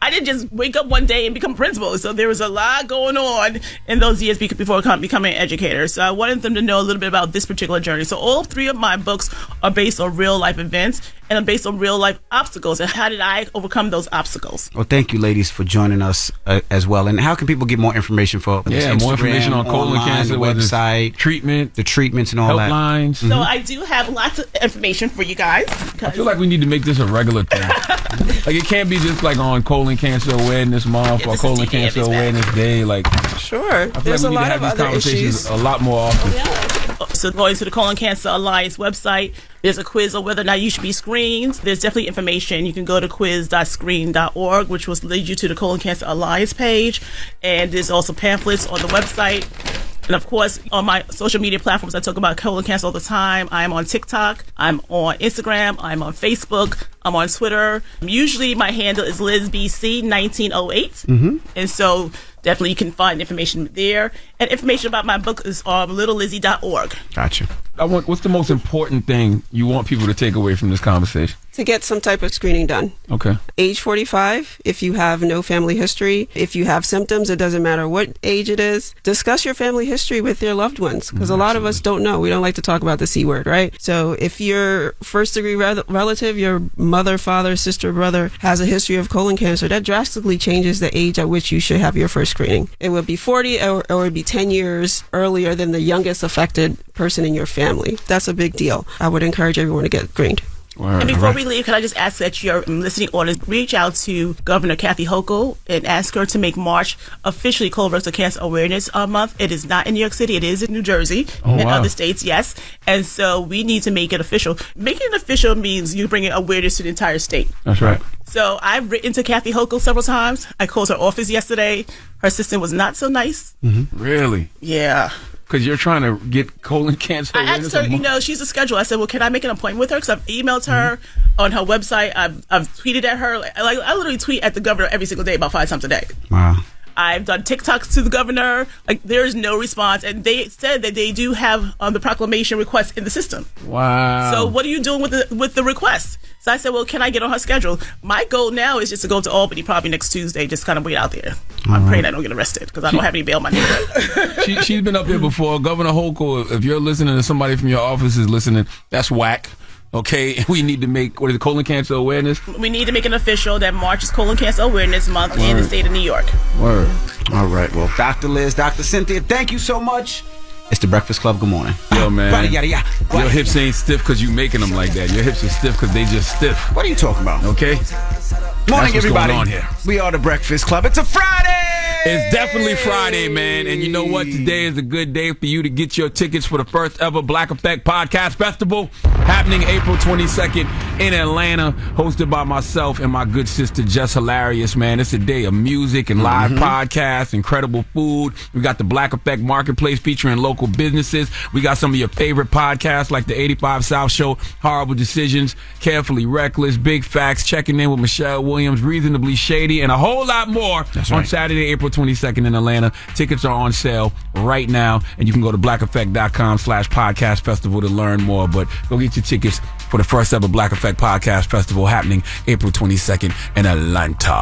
I didn't just wake up one day and become principal. So there was a lot going on in those years before becoming an educator. So I wanted them to know a little bit about this particular journey. So all 3 of my books are based on real life events and are based on real life obstacles. And how did I overcome those obstacles? Well, thank you, ladies, for joining us as well. And how can people get more information for Instagram, more information on colon cancer, website, treatment, the treatments and all helplines. that? So I do have lots of information for you guys. I feel like we need to make this a regular thing. Like, it can't be just like on Colon Cancer Awareness Month or Colon Cancer Awareness Day. Like, sure, I feel there's like we a need lot to have of these other conversations issues. a lot more often. So going to the Colon Cancer Alliance website, there's a quiz on whether or not you should be screened. There's definitely information. You can go to quiz.screen.org, which will lead you to the Colon Cancer Alliance page. And there's also pamphlets on the website. And of course, on my social media platforms, I talk about colon cancer all the time. I'm on TikTok, I'm on Instagram, I'm on Facebook, I'm on Twitter. Usually my handle is LizBC1908. And so definitely you can find information there. And information about my book is on littlelizzie.org. Gotcha. What's the most important thing you want people to take away from this conversation? To get some type of screening done. Okay. Age 45, if you have no family history, if you have symptoms, it doesn't matter what age it is, discuss your family history with your loved ones, because a lot of us don't know. We don't like to talk about the C word, right? So if your first degree relative, your mother, father, sister, brother has a history of colon cancer, that drastically changes the age at which you should have your first screening. It would be 40 or it would be 10 years earlier than the youngest affected person in your family. That's a big deal. I would encourage everyone to get screened. And before we leave, can I just ask that your listening audience reach out to Governor Kathy Hochul and ask her to make March officially Colorectal Cancer Awareness Month. It is not in New York City. It is in New Jersey and other states, yes. And so we need to make it official. Making it official means you bring awareness to the entire state. That's right. So I've written to Kathy Hochul several times. I called her office yesterday. Her assistant was not so nice. Really? Yeah. Because you're trying to get colon cancer awareness. I asked her, she's a scheduler. I said, well, can I make an appointment with her? Because I've emailed her on her website. I've tweeted at her. I literally tweet at the governor every single day, about 5 times a day. Wow. I've done TikToks to the governor. There is no response. And they said that they do have the proclamation request in the system. Wow. So what are you doing with the request? So I said, well, can I get on her schedule? My goal now is just to go to Albany probably next Tuesday, just kind of wait out there. I'm praying I don't get arrested because I don't have any bail money. She's been up here before. Governor Hochul, if you're listening to somebody from your office is listening, that's whack. Okay, we need to make, colon cancer awareness? We need to make it official that March is Colon Cancer Awareness Month in the state of New York. Word. All right, well, Dr. Liz, Dr. Cynthia, thank you so much. It's the Breakfast Club. Good morning. Yo, man. Yada, yada. Your hips ain't stiff because you making them like that. Your hips are stiff because they just stiff. What are you talking about? Okay? Morning, everybody. Going on here. We are the Breakfast Club. It's a Friday! It's definitely Friday, man. And you know what? Today is a good day for you to get your tickets for the first ever Black Effect Podcast Festival happening April 22nd in Atlanta, hosted by myself and my good sister, Jess Hilarious, man. It's a day of music and live podcasts, incredible food. We got the Black Effect Marketplace featuring local businesses. We got some of your favorite podcasts like the 85 South Show, Horrible Decisions, Carefully Reckless, Big Facts, Checking In with Michelle Williams, Reasonably Shady, and a whole lot more on Saturday, April 22nd in Atlanta. Tickets are on sale right now, and you can go to blackeffect.com/podcast festival to learn more. But go get your tickets for the first ever Black Effect Podcast Festival happening April 22nd in Atlanta.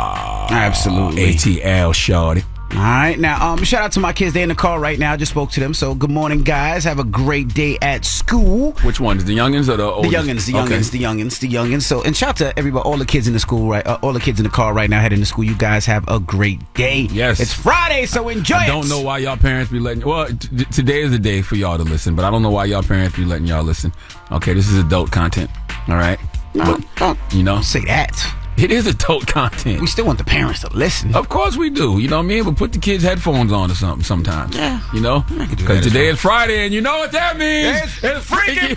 Absolutely. ATL, shorty. All right, now shout out to my kids. They're in the car right now. I just spoke to them. So good morning, guys. Have a great day at school. Which ones? The youngins or the oldest? The youngins. So and shout out to everybody, all the kids in the school, right? All the kids in the car right now heading to school. You guys have a great day. Yes, it's Friday, so enjoy it. I don't know why y'all parents be letting. Well, today is the day for y'all to listen, but I don't know why y'all parents be letting y'all listen. Okay, this is adult content. All right, don't say that. It is adult content. We still want the parents to listen. Of course we do. You know what I mean? But put the kids' headphones on or something sometimes. Yeah. You know? Because today is Friday, and you know what that means? It's Freaky.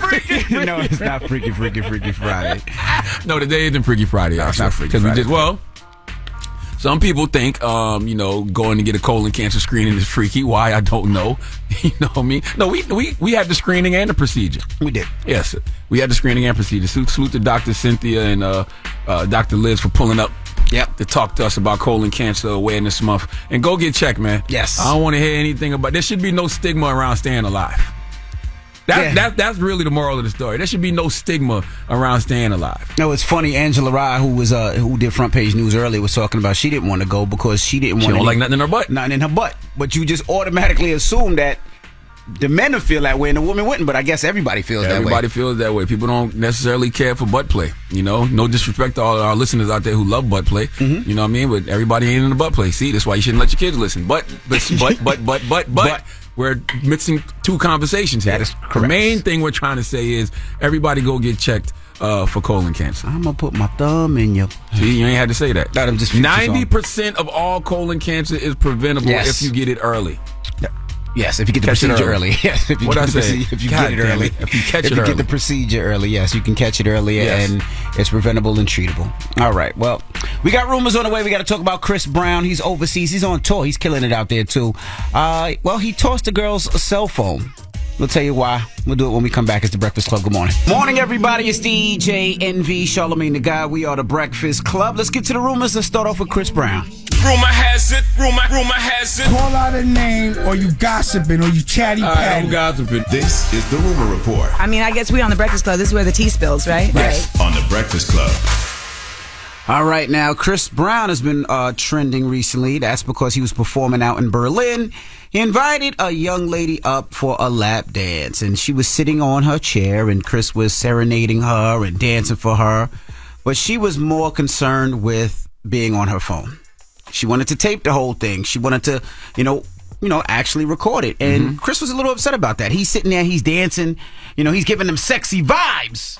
No, it's not Freaky Friday. No, today isn't Freaky Friday. No, it's not Freaky Friday. Some people think, going to get a colon cancer screening is freaky. Why? I don't know. You know what I mean? No, we had the screening and the procedure. We did. Yes, we had the screening and procedure. Salute to Dr. Cynthia and Dr. Liz for pulling up to talk to us about colon cancer awareness month. And go get checked, man. Yes. I don't want to hear anything about. There should be no stigma around staying alive. That's really the moral of the story. There should be no stigma around staying alive. No, it's funny. Angela Rye, who did Front Page News earlier, was talking about she didn't want to go because she didn't want. She don't like nothing in her butt. Nothing in her butt. But you just automatically assume that the men feel that way and the women wouldn't. But I guess everybody feels that way. Everybody feels that way. People don't necessarily care for butt play. You know, no disrespect to all our listeners out there who love butt play. Mm-hmm. You know what I mean? But everybody ain't in the butt play. See, that's why you shouldn't let your kids listen. But. We're mixing two conversations here. That is correct. The main thing we're trying to say is everybody go get checked for colon cancer. I'm going to put my thumb in you. See, you ain't had to say that. I'm just 90% of all colon cancer is preventable if you get it early. Yes, if you get the procedure early. Yes, if you what get I the say? If you get it early. If you catch it early. If you get the procedure early, yes, you can catch it early and it's preventable and treatable. All right, well, we got rumors on the way. We got to talk about Chris Brown. He's overseas. He's on tour. He's killing it out there, too. Well, he tossed the girl's cell phone. We'll tell you why. We'll do it when we come back. It's The Breakfast Club. Good morning. Morning, everybody. It's DJ NV, Charlamagne the Guy. We are The Breakfast Club. Let's get to the rumors. Let's start off with Chris Brown. Rumor has it. Call out a name, or you gossiping, or you chatty patty. I'm gossiping. This is The Rumor Report. I mean, I guess we on The Breakfast Club. This is where the tea spills, right? Yes, on The Breakfast Club. All right, now, Chris Brown has been trending recently. That's because he was performing out in Berlin. He invited a young lady up for a lap dance, and she was sitting on her chair, and Chris was serenading her and dancing for her. But she was more concerned with being on her phone. She wanted to tape the whole thing. She wanted to, actually record it. And Chris was a little upset about that. He's sitting there, he's dancing, he's giving them sexy vibes.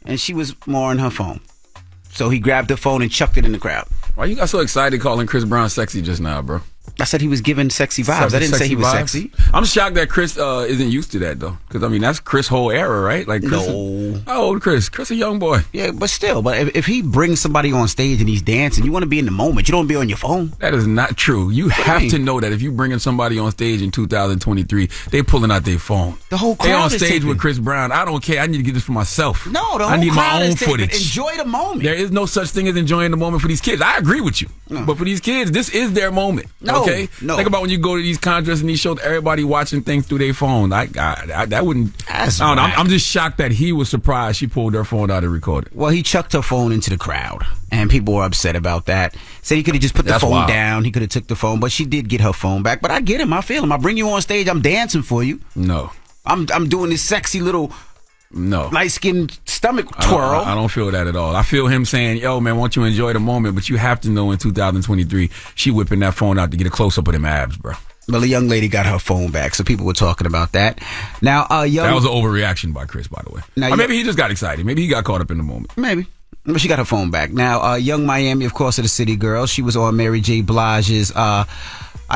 And she was more on her phone. So he grabbed the phone and chucked it in the crowd. Why you got so excited calling Chris Brown sexy just now, bro? I said he was giving sexy vibes. I didn't say he was sexy. I'm shocked that Chris isn't used to that, though. Because, that's Chris' whole era, right? Like, Chris how old Chris? Chris a young boy. Yeah, but still. But if he brings somebody on stage and he's dancing, you want to be in the moment. You don't be on your phone. That is not true. You have to know that if you bringing somebody on stage in 2023, they pulling out their phone. The whole crowd they on is stage taping. with Chris Brown. I don't care. I need to get this for myself. No, the whole I need crowd my own is taping. footage. Enjoy the moment. There is no such thing as enjoying the moment for these kids. I agree with you. No. But for these kids, this is their moment. No, okay? no. Think about when you go to these contests and these shows, everybody watching things through their phone. That wouldn't. I don't know. I'm just shocked that he was surprised she pulled her phone out and recorded. Well, he chucked her phone into the crowd, and people were upset about that. Said he could have just put the phone down. He could have took the phone, but she did get her phone back. But I get him. I feel him. I bring you on stage. I'm dancing for you. No. I'm doing this sexy little light-skinned stomach twirl. I don't feel that at all. I feel him saying, yo, man, won't you enjoy the moment? But you have to know in 2023, she whipping that phone out to get a close-up of them abs, bro. Well, the young lady got her phone back, so people were talking about that. Now, that was an overreaction by Chris, by the way. Now, or maybe he just got excited. Maybe he got caught up in the moment. Maybe. But she got her phone back. Now, Young Miami, of course, is the city girl. She was on Mary J. Blige's, I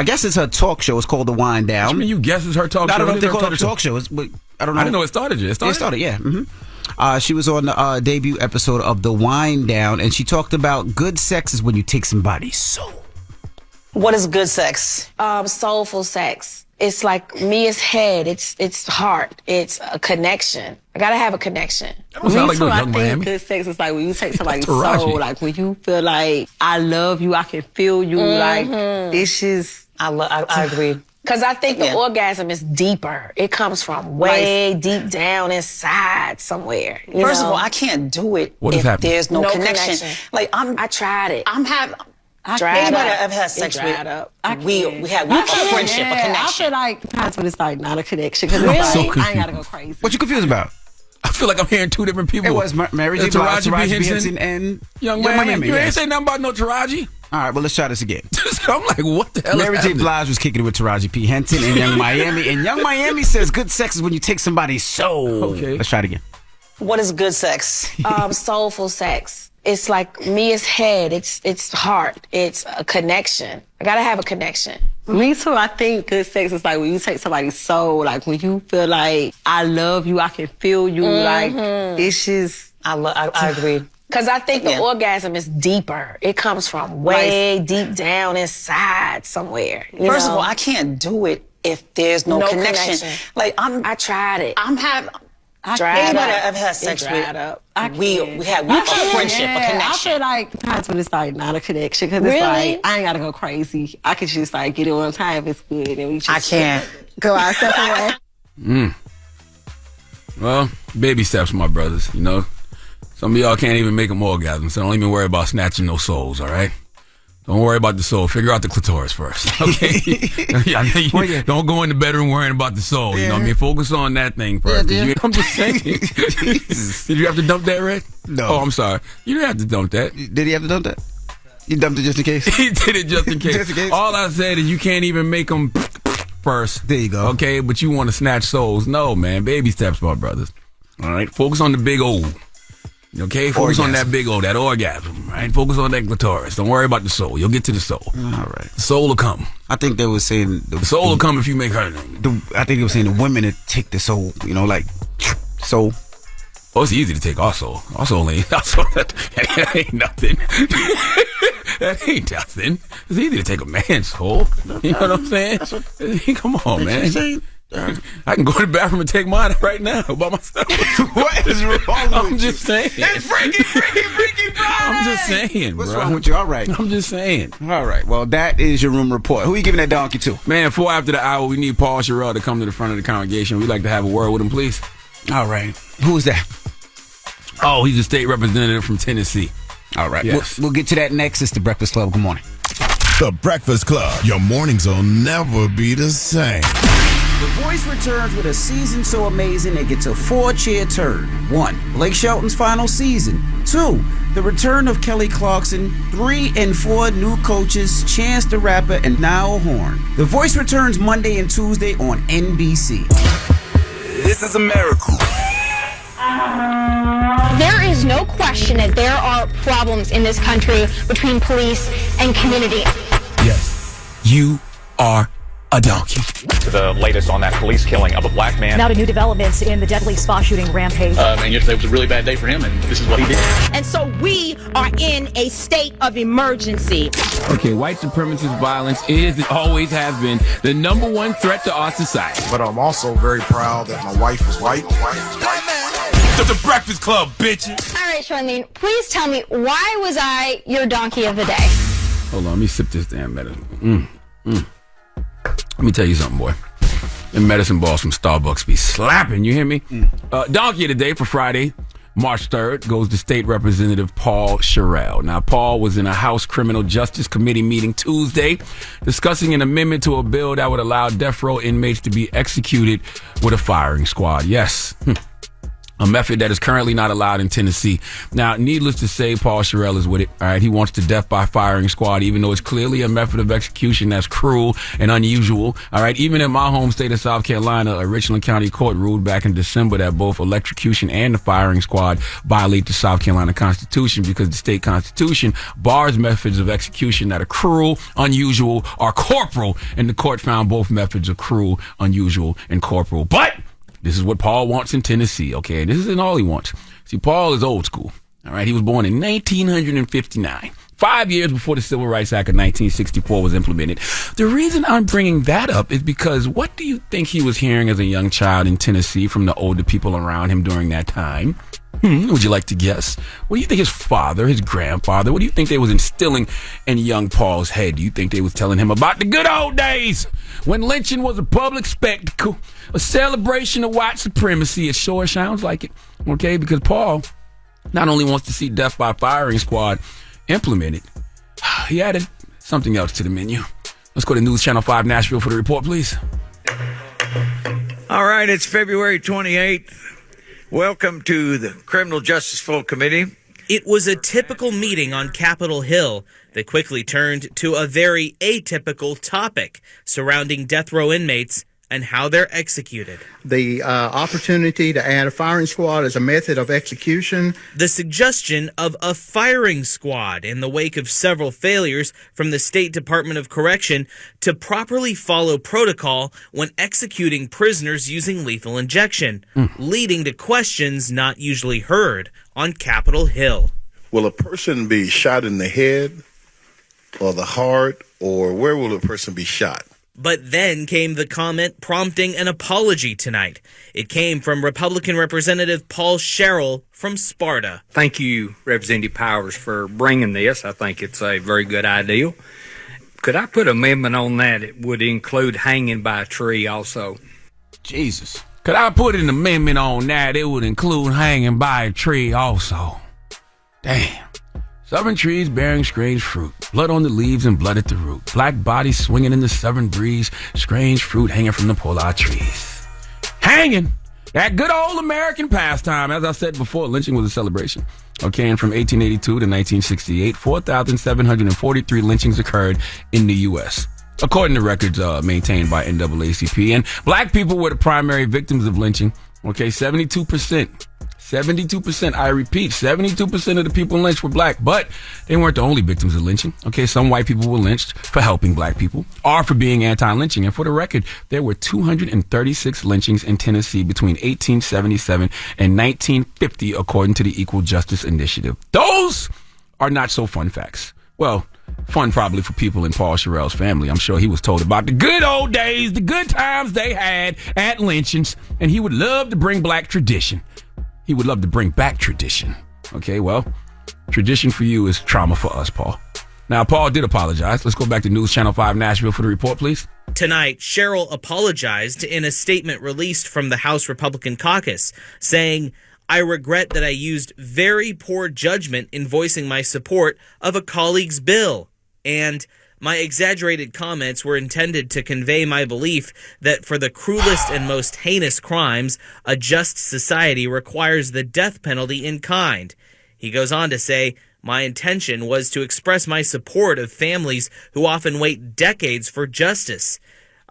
guess it's her talk show. It's called The Wind Down. I mean, you guess it's her talk show? I don't know if they call it a talk show. But I don't know. I didn't know it started yet. It started, yeah. Mm-hmm. She was on the debut episode of The Wind Down, and she talked about good sex is when you take somebody's soul. What is good sex? Soulful sex. It's like me is head. It's heart. It's a connection. I gotta have a connection. That sound like I Young think Miami. good sex is like when you take somebody's Taraji. soul. Like when you feel like I love you, I can feel you. Like it's just. I agree. Because I think the orgasm is deeper. It comes from way deep down inside somewhere. First of all, I can't do it if there's no connection. Like I tried it. Anybody I've had sex with, we have a friendship, a connection. I feel like that's when it's like not a connection. Because really? So I ain't gotta go crazy. What you confused about? I feel like I'm hearing two different people. It was Mary J. Blige, Taraji B. Henson, and Young Miami. You ain't say nothing about no Taraji. All right, well, let's try this again. I'm like, what the hell? Mary J. Blige was kicking it with Taraji P. Henson and Young Miami. And Young Miami says good sex is when you take somebody's soul. Okay. Let's try it again. What is good sex? Soulful sex. It's like me is head. It's heart. It's a connection. I gotta have a connection. Me too. I think good sex is like when you take somebody's soul. Like when you feel like I love you, I can feel you. Like it's just. I agree. Because I think the orgasm is deeper. It comes from way deep down inside somewhere. First of all, I can't do it if there's no connection. Like I tried it. Anybody I've had sex with, we have a friendship, a connection. I feel like that's when it's like not a connection. Because it's like I ain't gotta go crazy. I can just like get it one time if it's good, and we just I can't go our separate way. Well, baby steps, my brothers. You know, some of y'all can't even make them orgasm, so don't even worry about snatching no souls. All right. Don't worry about the soul. Figure out the clitoris first, okay? Don't go in the bedroom worrying about the soul. You know what I mean? Focus on that thing first. I'm just saying. Did you have to dump that, Red? No. Oh, I'm sorry. You didn't have to dump that. Did he have to dump that? You dumped it just in case? He did it just in case. Just in case? All I said is you can't even make them first. There you go. Okay, but you want to snatch souls. No, man. Baby steps, my brothers. All right? Focus on the big O. Okay, focus on that big O, that orgasm, right? Focus on that clitoris. Don't worry about the soul. You'll get to the soul. All right. The soul will come. I think they were saying... The soul will come if you make her. I think they were saying the women that take the soul, you know, like, soul. Oh, it's easy to take our soul. Our soul ain't... That ain't nothing. That ain't nothing. It's easy to take a man's soul. You know what I'm saying? Come on, man. I can go to the bathroom and take mine right now by myself. What is wrong with I'm just saying. It's Freaky Friday! I'm just saying, What's bro. wrong with you? All right. I'm just saying. All right. Well, that is your room report. Who are you giving that donkey to? Man, 4 after the hour, we need Paul Sherrell to come to the front of the congregation. We'd like to have a word with him, please. All right. Who is that? Oh, he's a state representative from Tennessee. All right. Yes. We'll get to that next. It's The Breakfast Club. Good morning. The Breakfast Club. Your mornings will never be the same. The Voice returns with a season so amazing it gets a 4-chair turn. 1. Blake Shelton's final season. 2. The return of Kelly Clarkson. 3 and 4 new coaches, Chance the Rapper, and Niall Horn. The Voice returns Monday and Tuesday on NBC. This is a miracle. There is no question that there are problems in this country between police and community. Yes, you are a donkey. To the latest on that police killing of a black man. Now to new developments in the deadly spa shooting rampage. And yesterday was a really bad day for him, and this is what he did. And so we are in a state of emergency. Okay, white supremacist violence is and always has been the number one threat to our society. But I'm also very proud that my wife was white. The Breakfast Club, bitches. All right, Charlamagne, please tell me, why was I your donkey of the day? Hold on, let me sip this damn medicine. Let me tell you something, boy. The medicine balls from Starbucks be slapping, you hear me? Donkey of the day for Friday, March 3rd, goes to State Representative Paul Sherrell. Now, Paul was in a House Criminal Justice Committee meeting Tuesday discussing an amendment to a bill that would allow death row inmates to be executed with a firing squad. Yes. a method that is currently not allowed in Tennessee. Now, needless to say, Paul Sherrill is with it. All right, he wants the death by firing squad, even though it's clearly a method of execution that's cruel and unusual. All right, even in my home state of South Carolina, a Richland County court ruled back in December that both electrocution and the firing squad violate the South Carolina Constitution because the state constitution bars methods of execution that are cruel, unusual, or corporal, and the court found both methods are cruel, unusual, and corporal. But this is what Paul wants in Tennessee, okay? This isn't all he wants. See, Paul is old school, all right? He was born in 1959, 5 years before the Civil Rights Act of 1964 was implemented. The reason I'm bringing that up is because what do you think he was hearing as a young child in Tennessee from the older people around him during that time? Would you like to guess? What do you think his father, his grandfather, what do you think they was instilling in young Paul's head? Do you think they was telling him about the good old days when lynching was a public spectacle, a celebration of white supremacy? It sure sounds like it, okay? Because Paul not only wants to see death by firing squad implemented, he added something else to the menu. Let's go to News Channel 5 Nashville for the report, please. All right, it's February 28th. Welcome to the Criminal Justice Full Committee. It was a typical meeting on Capitol Hill that quickly turned to a very atypical topic surrounding death row inmates and how they're executed. The opportunity to add a firing squad as a method of execution. The suggestion of a firing squad in the wake of several failures from the State Department of Correction to properly follow protocol when executing prisoners using lethal injection, leading to questions not usually heard on Capitol Hill. Will a person be shot in the head or the heart, or where will a person be shot? But then came the comment prompting an apology tonight. It came from Republican Representative Paul Sherrill from Sparta. Thank you, Representative Powers, for bringing this. I think it's a very good idea. Could I put an amendment on that? It would include hanging by a tree also. Jesus. Could I put an amendment on that? It would include hanging by a tree also. Damn. Southern trees bearing strange fruit, blood on the leaves and blood at the root, black bodies swinging in the southern breeze, strange fruit hanging from the polar trees. Hanging! That good old American pastime. As I said before, lynching was a celebration. Okay, and from 1882 to 1968, 4,743 lynchings occurred in the U.S., according to records maintained by NAACP. And black people were the primary victims of lynching. Okay, 72%. 72%, I repeat, 72% of the people lynched were black, but they weren't the only victims of lynching. Okay, some white people were lynched for helping black people or for being anti-lynching. And for the record, there were 236 lynchings in Tennessee between 1877 and 1950, according to the Equal Justice Initiative. Those are not so fun facts. Well, fun probably for people in Paul Sherrill's family. I'm sure he was told about the good old days, the good times they had at lynchings, and he would love to bring black tradition. He would love to bring back tradition. Okay, well, tradition for you is trauma for us, Paul. Now, Paul did apologize. Let's go back to News Channel 5 Nashville for the report, please. Tonight, Sherrill apologized in a statement released from the House Republican caucus, saying, "I regret that I used very poor judgment in voicing my support of a colleague's bill, and my exaggerated comments were intended to convey my belief that for the cruelest and most heinous crimes, a just society requires the death penalty in kind." He goes on to say, "My intention was to express my support of families who often wait decades for justice.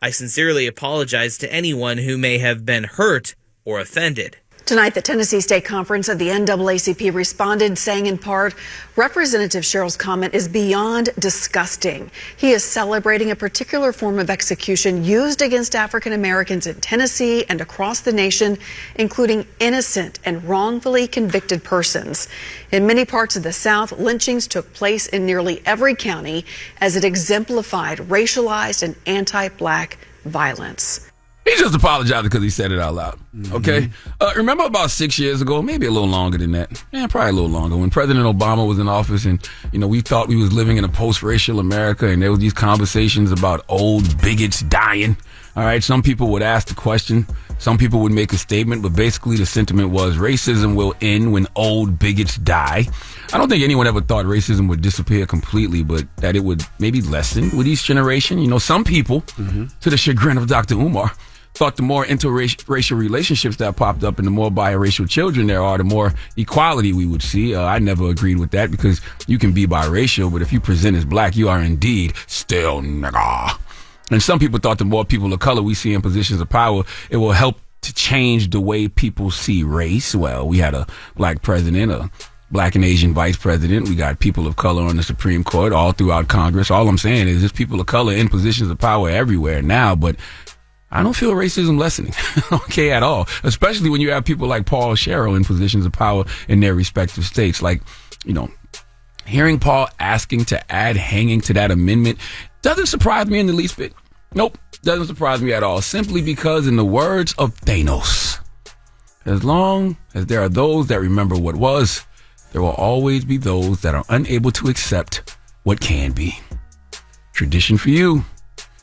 I sincerely apologize to anyone who may have been hurt or offended." Tonight, the Tennessee State Conference of the NAACP responded, saying in part, Representative Sherrill's comment is beyond disgusting. He is celebrating a particular form of execution used against African Americans in Tennessee and across the nation, including innocent and wrongfully convicted persons. In many parts of the South, lynchings took place in nearly every county as it exemplified racialized and anti-black violence. He just apologized because he said it out loud. Okay? Remember about 6 years ago, maybe a little longer than that. Yeah, probably a little longer. When President Obama was in office and, we thought we was living in a post-racial America and there was these conversations about old bigots dying. All right? Some people would ask the question. Some people would make a statement, but basically the sentiment was racism will end when old bigots die. I don't think anyone ever thought racism would disappear completely, but that it would maybe lessen with each generation. Some people, to the chagrin of Dr. Umar, thought the more interracial relationships that popped up and the more biracial children there are, the more equality we would see. I never agreed with that because you can be biracial, but if you present as black, you are indeed still nigga. And some people thought the more people of color we see in positions of power, it will help to change the way people see race. Well, we had a black president, a black and Asian vice president. We got people of color on the Supreme Court, all throughout Congress. All I'm saying is there's people of color in positions of power everywhere now, but I don't feel racism lessening, okay, at all. Especially when you have people like Paul Sherrill in positions of power in their respective states. Like, you know, hearing Paul asking to add hanging to that amendment doesn't surprise me in the least bit. Nope, doesn't surprise me at all. Simply because, in the words of Thanos, as long as there are those that remember what was, there will always be those that are unable to accept what can be. Tradition for you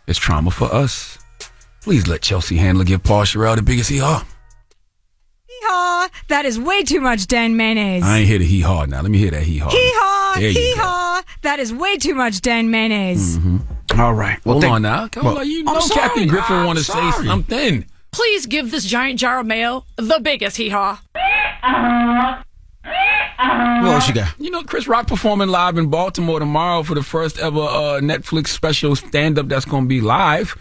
is trauma for us. Please let Chelsea Handler give Paul Sherrill the biggest hee-haw. Hee-haw! That is way too much Dan mayonnaise. I ain't hear the hee-haw now. Let me hear that hee-haw. Hee-haw! Hee-haw! That is way too much Dan mayonnaise. Mm-hmm. All right. Well, hold on now. You know Kathy Griffin want to say something. Please give this giant jar of mayo the biggest hee-haw. What else you got? You know, Chris Rock performing live in Baltimore tomorrow for the first ever Netflix special stand-up that's going to be live.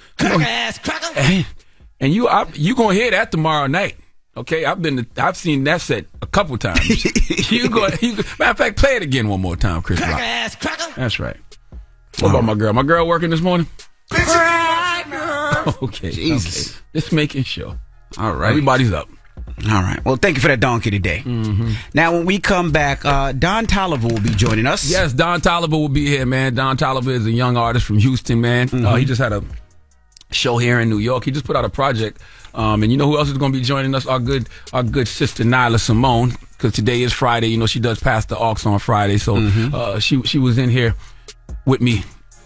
And you going to hear that tomorrow night. Okay, I've seen that set a couple times. Matter of fact, play it again one more time, Chris Rock. That's right. What about my girl? My girl working this morning? Okay, Jesus. Okay. Just making sure. All right. Everybody's up. All right. Well, thank you for that donkey today. Mm-hmm. Now, when we come back, Don Toliver will be joining us. Yes, Don Toliver will be here, man. Don Toliver is a young artist from Houston, man. Mm-hmm. He just had a show here in New York. He just put out a project. And you know who else is going to be joining us? Our good sister Nyla Simone, because today is Friday. You know, she does pass the aux on Friday. So she was in here with me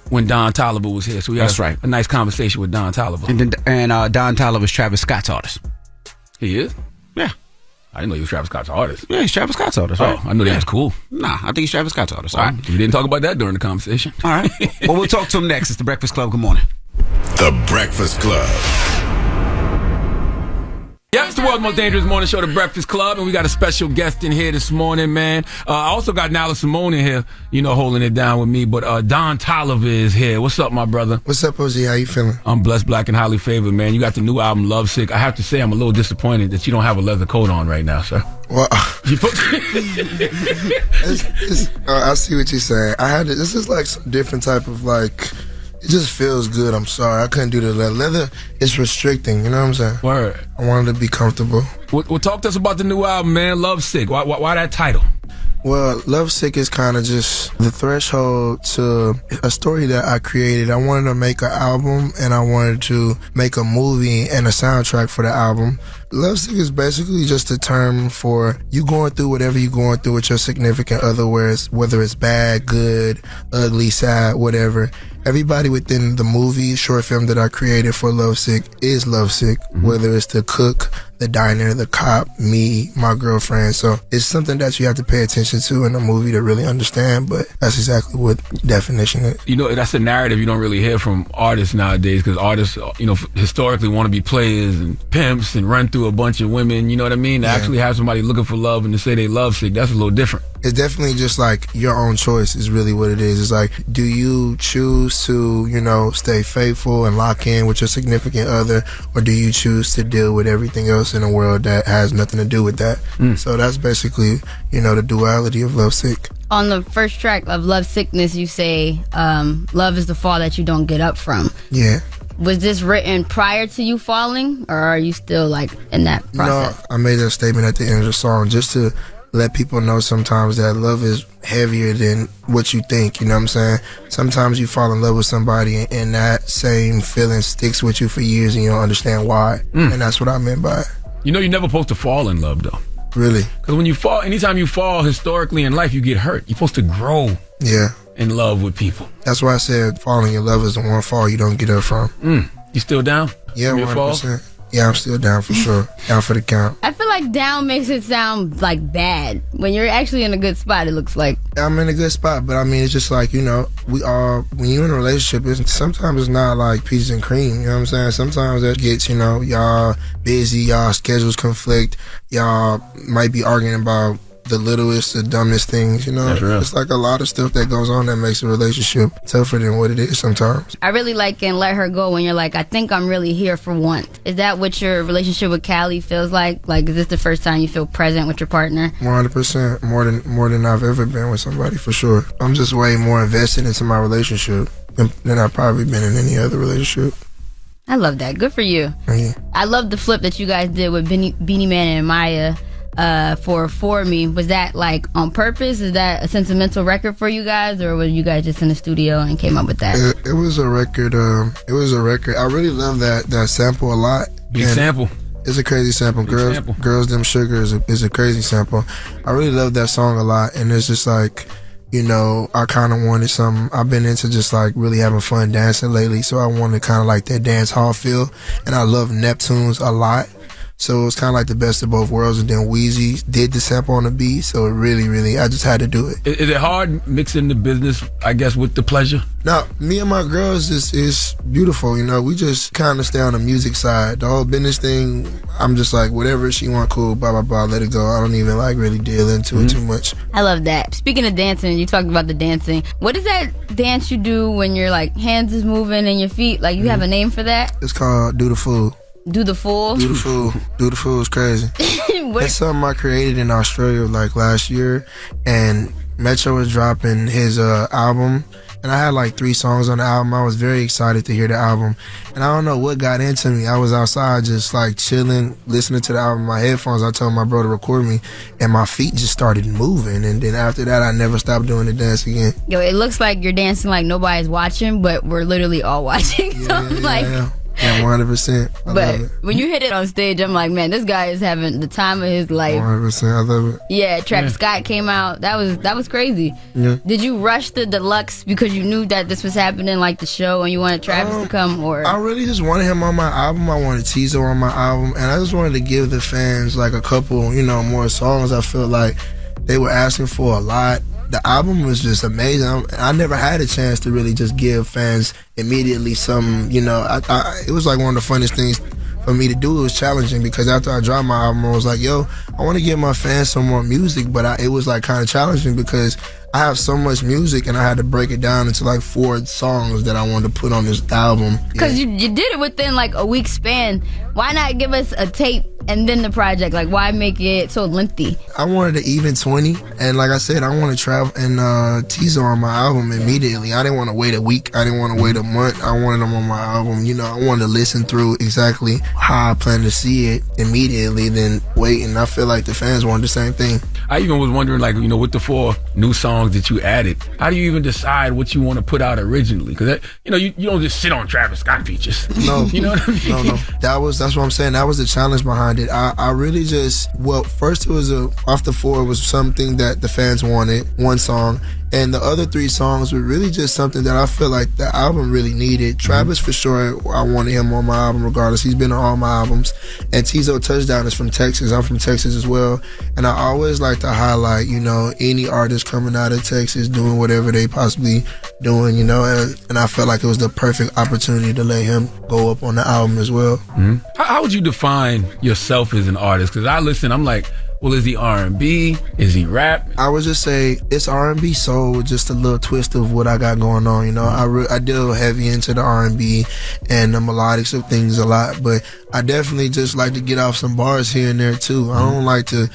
when Don Toliver was here. So we had a nice conversation with Don Toliver. And Don Toliver's Travis Scott's artist. He is? Yeah. I didn't know he was Travis Scott's artist. Yeah, he's Travis Scott's artist. Right? Oh, I knew that was cool. Nah, I think he's Travis Scott's artist. All right. We didn't talk about that during the conversation. All right. Well, we'll talk to him next. It's The Breakfast Club. Good morning. The Breakfast Club. Yep, it's the world's most dangerous morning show, The Breakfast Club, and we got a special guest in here this morning, man. I also got Nyla Simone in here, you know, holding it down with me, but Don Toliver is here. What's up, my brother? What's up, OZ? How you feeling? I'm blessed, black, and highly favored, man. You got the new album, Lovesick. I have to say I'm a little disappointed that you don't have a leather coat on right now, sir. Well, you put I see what you're saying. This is like some different type of like. It just feels good. I'm sorry. I couldn't do the leather. Leather is restricting. You know what I'm saying? Word. I wanted to be comfortable. Well, talk to us about the new album, man. Lovesick. Why that title? Well, Lovesick is kind of just the threshold to a story that I created. I wanted to make an album and I wanted to make a movie and a soundtrack for the album. Lovesick is basically just a term for you going through whatever you're going through with your significant other, whether it's bad, good, ugly, sad, whatever. Everybody within the movie, short film that I created for Lovesick is Lovesick, whether it's the cook, the diner, the cop, me, my girlfriend. So it's something that you have to pay attention to in a movie to really understand, but that's exactly what definition is. You know, that's a narrative you don't really hear from artists nowadays, because artists, you know, historically want to be players and pimps and run through a bunch of women, you know what I mean? To actually have somebody looking for love and to say they lovesick, that's a little different. It's definitely just like your own choice is really what it is. It's like, do you choose to, you know, stay faithful and lock in with your significant other, or do you choose to deal with everything else in the world that has nothing to do with that? So that's basically, you know, the duality of Lovesick. On the first track of Love Sickness, you say, love is the fall that you don't get up from. Yeah. Was this written prior to you falling, or are you still like in that process? No, I made that statement at the end of the song just to let people know sometimes that love is heavier than what you think, you know what I'm saying? Sometimes you fall in love with somebody and that same feeling sticks with you for years and you don't understand why. And that's what I meant by it. You know, you're never supposed to fall in love, though. Really? Because when you fall, anytime you fall historically in life, you get hurt. You're supposed to grow in love with people. That's why I said falling in love is the one fall you don't get up from. You still down? Yeah, 100%. Yeah, I'm still down for sure. Down for the count. I feel like down makes it sound like bad. When you're actually in a good spot, it looks like. I'm in a good spot, but I mean, it's just like, we all, when you're in a relationship, sometimes it's not like peaches and cream, you know what I'm saying? Sometimes that gets, y'all busy, y'all schedules conflict, y'all might be arguing about the littlest, the dumbest things, That's real. It's like a lot of stuff that goes on that makes a relationship tougher than what it is sometimes. I really like and let her go when you're like, I think I'm really here for once. Is that what your relationship with Callie feels like? Like, is this the first time you feel present with your partner? 100%, more than I've ever been with somebody, for sure. I'm just way more invested into my relationship than I've probably been in any other relationship. I love that. Good for you. Yeah. I love the flip that you guys did with Beanie Man and Maya. For me, was that like on purpose? Is that a sentimental record for you guys, or were you guys just in the studio and came up with that? It was a record. It was a record. I really love that sample a lot. Big sample. It's a crazy sample. Girls Them Sugar is a crazy sample. I really love that song a lot, and it's just like, I kind of wanted something. I've been into just like really having fun dancing lately, so I wanted kind of like that dance hall feel, and I love Neptunes a lot. So it was kind of like the best of both worlds, and then Wheezy did the sample on the beat, so it really, I just had to do it. Is it hard mixing the business, I guess, with the pleasure? No, me and my girls is beautiful, we just kind of stay on the music side. The whole business thing, I'm just like, whatever she want, cool, blah, blah, blah, let it go. I don't even like really deal into it too much. I love that. Speaking of dancing, you talked about the dancing. What is that dance you do when your like hands is moving and your feet? Like, you have a name for that? It's called Do the Fool. Do the Fool? Do the Fool. Do the Fool is crazy. That's something I created in Australia like last year, and Metro was dropping his album, and I had like 3 songs on the album. I was very excited to hear the album, and I don't know what got into me. I was outside just like chilling, listening to the album in my headphones. I told my bro to record me, and my feet just started moving, and then after that I never stopped doing the dance again. Yo, it looks like you're dancing like nobody's watching, but we're literally all watching. Yeah, 100%. But when you hit it on stage, I'm like, man, this guy is having the time of his life. 100%, I love it. Yeah, Travis Scott came out. That was crazy. Yeah. Did you rush the deluxe because you knew that this was happening, like the show, and you wanted Travis to come? Or I really just wanted him on my album. I wanted Tizo on my album, and I just wanted to give the fans like a couple, more songs. I feel like they were asking for a lot. The album was just amazing. I never had a chance to really just give fans immediately some, it was like one of the funnest things for me to do. It was challenging because after I dropped my album, I was like, yo, I want to give my fans some more music, but it was like kind of challenging because I have so much music and I had to break it down into like 4 songs that I wanted to put on this album. Because you did it within like a week span. Why not give us a tape and then the project? Like, why make it so lengthy? I wanted to even 20, and like I said, I want to travel and Tizo on my album immediately. I didn't want to wait a week. I didn't want to wait a month. I wanted them on my album. I wanted to listen through exactly how I plan to see it immediately, then wait. And I feel like the fans wanted the same thing. I even was wondering, like, with the 4 new songs that you added, how do you even decide what you want to put out originally? Because you don't just sit on Travis Scott features. No, you know what I mean? No. That's what I'm saying. That was the challenge behind it. I really just, first it was off the 4 was something that the fans wanted, 1 song. And the other 3 songs were really just something that I feel like the album really needed. Travis, for sure, I wanted him on my album regardless. He's been on all my albums. And Tizo Touchdown is from Texas. I'm from Texas as well. And I always like to highlight, any artist coming out of Texas doing whatever they possibly doing, and I felt like it was the perfect opportunity to let him go up on the album as well. Mm-hmm. How would you define yourself as an artist? Because I listen, I'm like, well, is he R&B? Is he rap? I would just say it's R&B soul with just a little twist of what I got going on. I deal heavy into the R&B and the melodics of things a lot, but I definitely just like to get off some bars here and there too. I don't like to,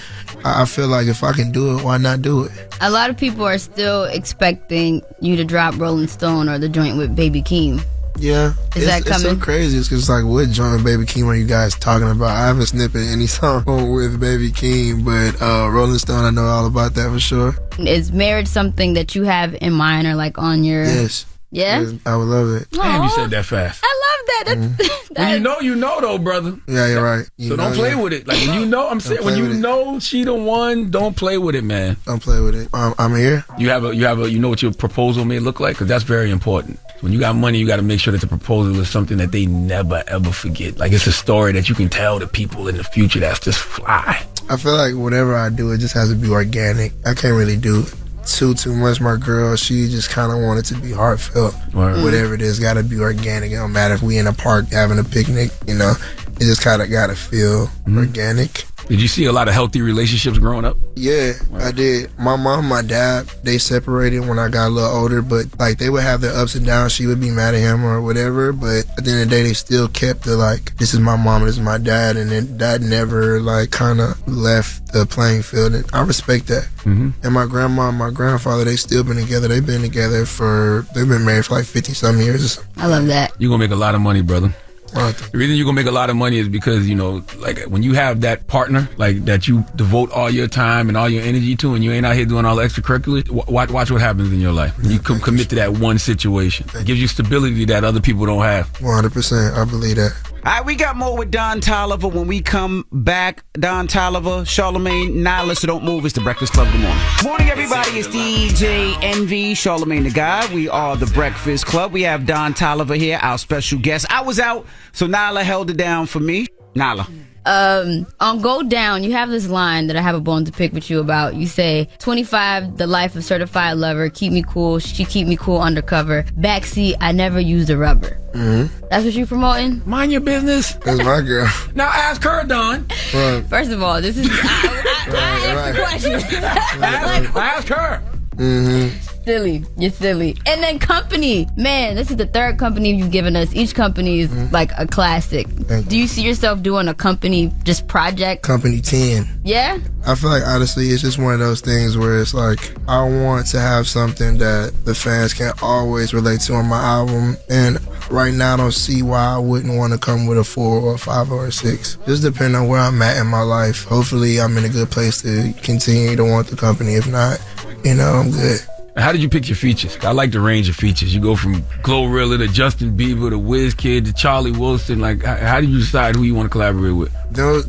I feel like if I can do it, why not do it? A lot of people are still expecting you to drop Rolling Stone or the joint with Baby Keem. Yeah. Is that coming? It's so crazy. It's like, what joint with Baby Keem are you guys talking about? I haven't snipped any song with Baby Keem, but Rolling Stone, I know all about that for sure. Is marriage something that you have in mind or like on your... Yes. Yeah? Yes, I would love it. Damn, you said that fast. I love that? When you know though, brother. Yeah, you're right. So don't play with it. Like when you know, I'm saying when you know she the one, don't play with it, man. Don't play with it. I'm here. You know what your proposal may look like, because that's very important. When you got money, you got to make sure that the proposal is something that they never ever forget. Like it's a story that you can tell the people in the future that's just fly. I feel like whatever I do, it just has to be organic. I can't really do too much. My girl, she just kind of wanted to be heartfelt. Whatever it is, got to be organic. It don't matter if we in a park having a picnic, you know. It just kind of got to feel organic. Did you see a lot of healthy relationships growing up? Yeah, I did. My mom, my dad, they separated when I got a little older, but like they would have their ups and downs. She would be mad at him or whatever, but at the end of the day, they still kept the like, this is my mom, this is my dad, and then dad never like kind of left the playing field, and I respect that. And my grandma and my grandfather, they still been together. They've been married for like 50-some years. I love that. You're gonna make a lot of money, brother. The reason you're gonna make a lot of money is because, you know, like when you have that partner, like that you devote all your time and all your energy to, and you ain't out here doing all the extracurriculars, watch what happens in your life. You commit to that one situation. It gives you stability that other people don't have. 100%. I believe that. All right, we got more with Don Toliver when we come back. Don Toliver, Charlamagne, Nyla, so don't move. It's the Breakfast Club. Good morning. Morning, everybody. It's DJ Envy, Charlamagne the Guy. We are the Breakfast Club. We have Don Toliver here, our special guest. I was out, so Nyla held it down for me. Nyla. On Go Down, you have this line that I have a bone to pick with you about. You say, 25, the life of certified lover, keep me cool, she keep me cool undercover. Backseat, I never used a rubber. That's what you promoting? Mind your business. That's my girl. Now ask her, Don. Right. First of all, this is I asked the question. Ask her. Silly. You're silly. And then company. Man, this is the third company you've given us. Each company is like a classic. Do you see yourself doing a company just project? Company 10. Yeah? I feel like honestly it's just one of those things where it's like I want to have something that the fans can always relate to on my album, and right now I don't see why I wouldn't want to come with a 4 or a 5 or a 6. Just depending on where I'm at in my life. Hopefully I'm in a good place to continue to want the company. If not, you know, I'm good. How did you pick your features? I like the range of features. You go from Glorilla to Justin Bieber to WizKid to Charlie Wilson. Like, how do you decide who you want to collaborate with?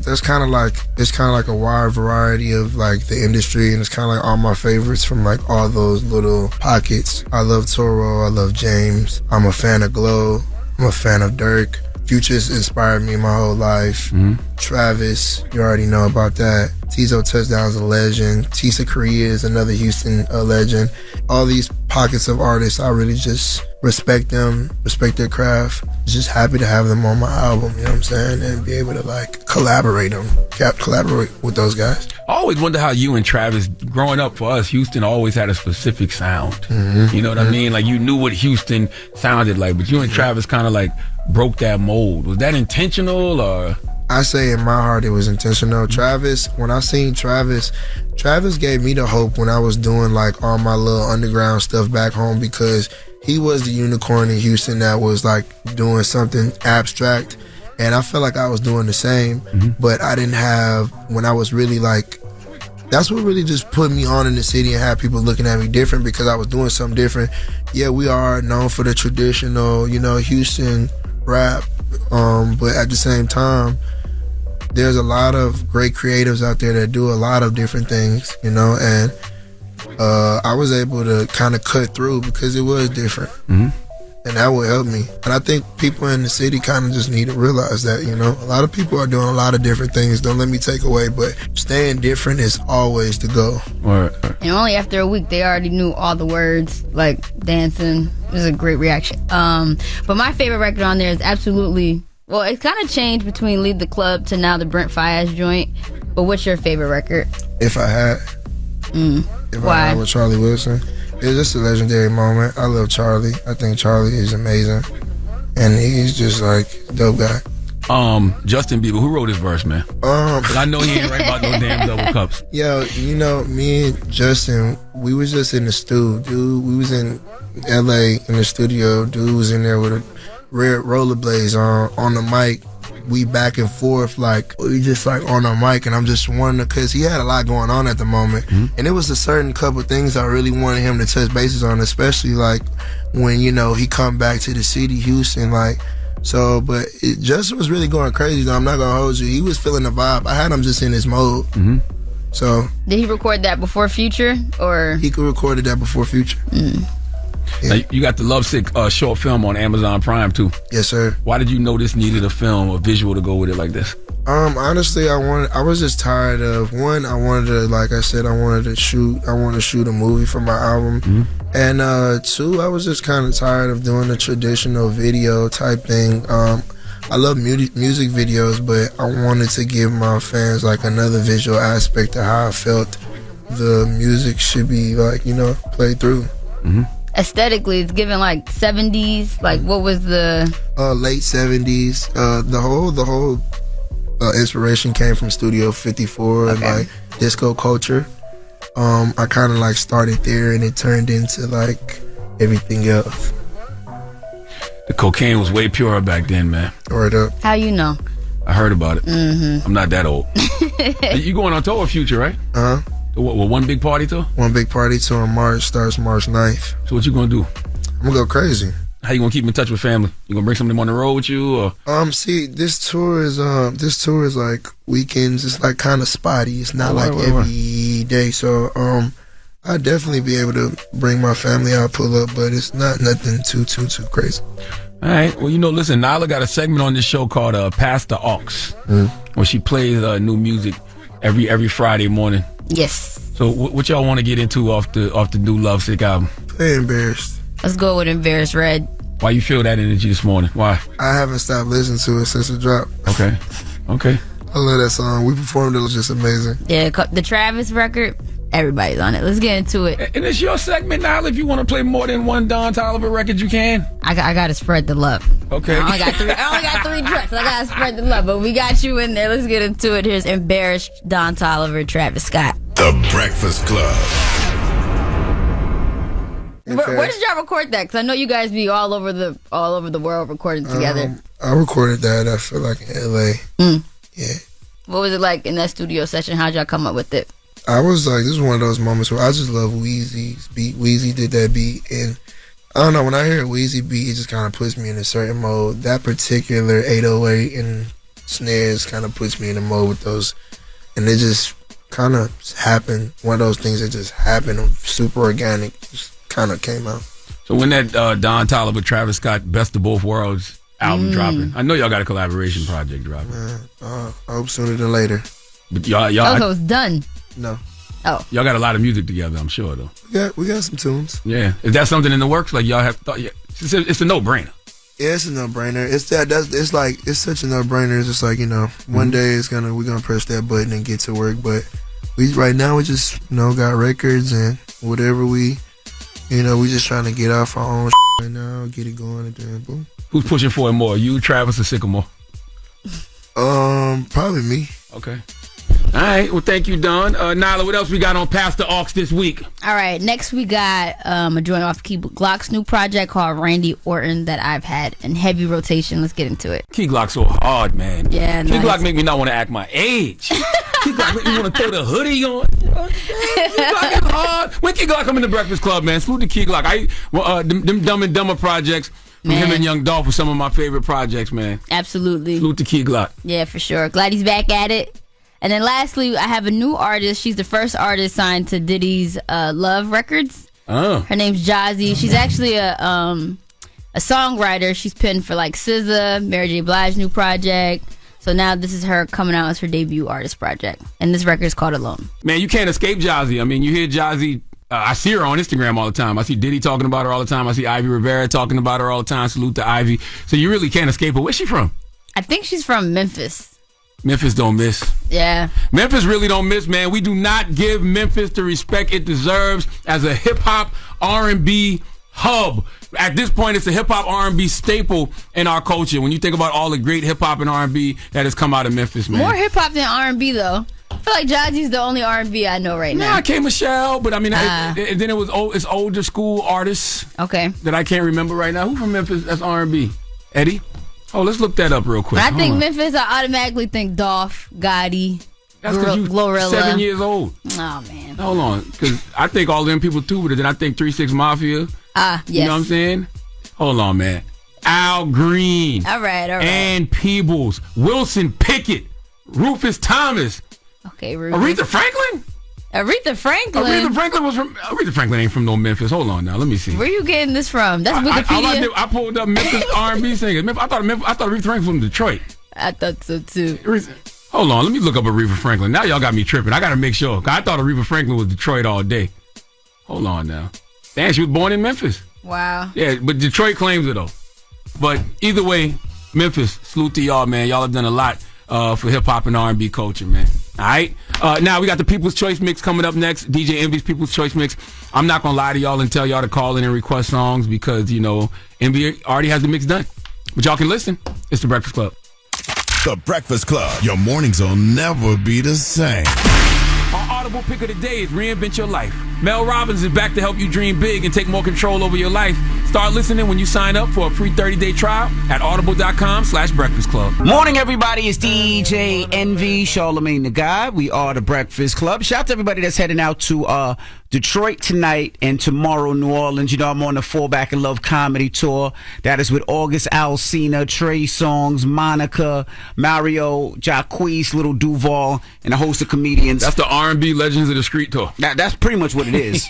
That's kind of like, it's kind of like a wide variety of like the industry, and it's kind of like all my favorites from like all those little pockets. I love Toro, I love James. I'm a fan of Glow. I'm a fan of Dirk. Future's inspired me my whole life. Travis, you already know about that. Tizo Touchdown's a legend. Tisa Korea is another Houston legend. All these pockets of artists, I really just respect them, respect their craft. Just happy to have them on my album, you know what I'm saying? And be able to like collaborate with those guys. I always wonder how you and Travis, growing up for us, Houston always had a specific sound. You know what I mean? Like you knew what Houston sounded like, but you and Travis kind of like broke that mold. Was that intentional or? I say in my heart it was intentional. Travis, when I seen Travis gave me the hope when I was doing like all my little underground stuff back home, because he was the unicorn in Houston that was like doing something abstract, and I felt like I was doing the same, but I didn't have, when I was really like, that's what really just put me on in the city and had people looking at me different, because I was doing something different. Yeah, we are known for the traditional, you know, Houston rap, but at the same time, there's a lot of great creatives out there that do a lot of different things, you know, and I was able to kind of cut through because it was different. And that will help me. And I think people in the city kind of just need to realize that, you know, a lot of people are doing a lot of different things. Don't let me take away, but staying different is always the goal. And only after a week, they already knew all the words, like dancing. It was a great reaction. But my favorite record on there is absolutely, well, it kind of changed between Leave the Club to now the Brent Faiyaz joint. But what's your favorite record? If I had. Why? I had with Charlie Wilson. It's just a legendary moment. I love Charlie. I think Charlie is amazing. And he's just like a dope guy. Justin Bieber, who wrote his verse, man? I know he ain't right about no damn double cups. Yo, you know, me and Justin, we was just in the studio, dude. We was in LA in the studio. Dude was in there with a red rollerblades on the mic. We back and forth, like, we just like on the mic, and I'm just wondering, because he had a lot going on at the moment, and it was a certain couple things I really wanted him to touch bases on, especially like when, you know, he come back to the city, Houston, like So, but Justin was really going crazy, though. I'm not going to hold you. He was feeling the vibe. I had him just in his mode. Mm-hmm. So. Did he record that before Future, or? He recorded that before Future. Mm. Yeah. Now, you got the Lovesick short film on Amazon Prime, too. Yes, sir. Why did you know this needed a film, a visual to go with it like this? Honestly, I was just tired of, one, I wanted to shoot a movie for my album. Mm-hmm. And two, I was just kind of tired of doing the traditional video type thing. I love music videos, but I wanted to give my fans like another visual aspect of how I felt the music should be like, played through. Mm-hmm. Aesthetically, it's given like 70s. Like, what was the late 70s? The whole inspiration came from Studio 54 and like disco culture. I kind of like started there, and it turned into like everything else. The cocaine was way purer back then, man. Word up. How you know? I heard about it. Mm-hmm. I'm not that old. You going on tour with Future, right? Uh-huh. What, one big party tour? One big party tour in March, starts March 9th. So what you gonna do? I'm gonna go crazy. How you gonna keep in touch with family? You gonna bring some of them on the road with you, or? See, this tour is like weekends. It's like kind of spotty. It's not every day. So, I'd definitely be able to bring my family out, pull up, but it's not nothing too crazy. All right. Well, listen, Nyla got a segment on this show called Pass the Aux, where she plays new music every Friday morning. Yes. So what y'all want to get into off the new Lovesick album? Play Embarrassed. Let's go with Embarrassed Red. Why you feel that energy this morning? Why? I haven't stopped listening to it since it dropped. Okay. I love that song. We performed it. It was just amazing. Yeah, the Travis record, everybody's on it. Let's get into it. And it's your segment now. If you want to play more than one Don Toliver record, you can. I got to spread the love. Okay. I only got three tracks. I got to spread the love, but we got you in there. Let's get into it. Here's Embarrassed, Don Toliver, Travis Scott. The Breakfast Club. Where did y'all record that? Because I know you guys be all over the world recording together. I recorded that, I feel like, in LA. Yeah. What was it like in that studio session? How'd y'all come up with it? I was like, this is one of those moments where I just love Weezy's beat. Weezy did that beat, and I don't know, when I hear a Weezy beat, it just kind of puts me in a certain mode. That particular 808 and snares kind of puts me in a mode with those, and it just kind of happened. One of those things that just happened, super organic, just kind of came out. So when that Don Toliver, Travis Scott, Best of Both Worlds album dropping, I know y'all got a collaboration project dropping. I hope sooner than later. But y'all, so it's done. No. Oh. Y'all got a lot of music together, I'm sure, though. Yeah, we got some tunes. Yeah. Is that something in the works? Like y'all have thought? Yeah. It's a no-brainer. Yeah, it's a no-brainer. It's such a no-brainer. It's just like, one day we're gonna press that button and get to work. But right now we just got records and whatever we just trying to get off our own right now, get it going, and then boom. Who's pushing for it more, you, Travis, or Sycamore? Probably me. Okay. All right. Well, thank you, Don. Nyla, what else we got on Pass the Aux this week? All right. Next, we got a joint off Key Glock's new project called Randy Orton that I've had in heavy rotation. Let's get into it. Key Glock so hard, man. Yeah. Key Glock make me not want to act my age. Key Glock make me want to throw the hoodie on. Key Glock is hard. When Key Glock come in the Breakfast Club, man, salute to Key Glock. Them Dumb and Dumber projects. Him and Young Dolph were some of my favorite projects, man. Absolutely. Salute to Key Glock. Yeah, for sure. Glad he's back at it. And then lastly, I have a new artist. She's the first artist signed to Diddy's Love Records. Oh. Her name's Jazzy. She's actually a songwriter. She's penned for like SZA, Mary J. Blige's new project. So now this is her coming out as her debut artist project. And this record is called Alone. Man, you can't escape Jazzy. I mean, you hear Jazzy. I see her on Instagram all the time. I see Diddy talking about her all the time. I see Ivy Rivera talking about her all the time. Salute to Ivy. So you really can't escape her. Where's she from? I think she's from Memphis. Memphis don't miss. Yeah. Memphis really don't miss, man. We do not give Memphis the respect it deserves as a hip-hop R&B hub. At this point, it's a hip-hop R&B staple in our culture. When you think about all the great hip-hop and R&B that has come out of Memphis, man. More hip-hop than R&B, though. I feel like Jazzy's the only R&B I know right now. Nah, K. Michelle, but I mean, then it's older school artists. Okay. That I can't remember right now. Who from Memphis that's R&B? Eddie? Oh, let's look that up real quick. When I think Memphis, I automatically think Dolph, Gotti, That's because you Glorilla. 7 years old. Oh, man. Hold on, because I think all them people too, but then I think 3 6 Mafia. Yes. You know what I'm saying? Hold on, man. Al Green. All right. Ann Peebles, Wilson Pickett, Rufus Thomas. Okay, Rufus. Aretha Franklin? Aretha Franklin? Aretha Franklin ain't from no Memphis. Hold on now. Let me see. Where you getting this from? That's Wikipedia. I pulled up Memphis R&B singers. I thought Aretha Franklin was from Detroit. I thought so too. Hold on. Let me look up Aretha Franklin. Now y'all got me tripping. I got to make sure. I thought Aretha Franklin was Detroit all day. Hold on now. Damn, she was born in Memphis. Wow. Yeah, but Detroit claims it though. But either way, Memphis, salute to y'all, man. Y'all have done a lot for hip-hop and R&B culture, man. All right? Now we got the People's Choice Mix coming up next. DJ Envy's People's Choice Mix. I'm not going to lie to y'all and tell y'all to call in and request songs because, Envy already has the mix done. But y'all can listen. It's The Breakfast Club. The Breakfast Club. Your mornings will never be the same. Our audible pick of the day is Reinvent Your Life. Mel Robbins is back to help you dream big and take more control over your life. Start listening when you sign up for a free 30-day trial at audible.com/Breakfast Club. Morning, everybody. It's DJ Envy, Charlamagne the Guy. We are The Breakfast Club. Shout out to everybody that's heading out to Detroit tonight and tomorrow, New Orleans. I'm on the Fall Back in Love comedy tour. That is with August Alsina, Trey Songz, Monica, Mario, Jacquees, Little Duval, and a host of comedians. That's the R&B Legends of the Street tour. That's pretty much what it is.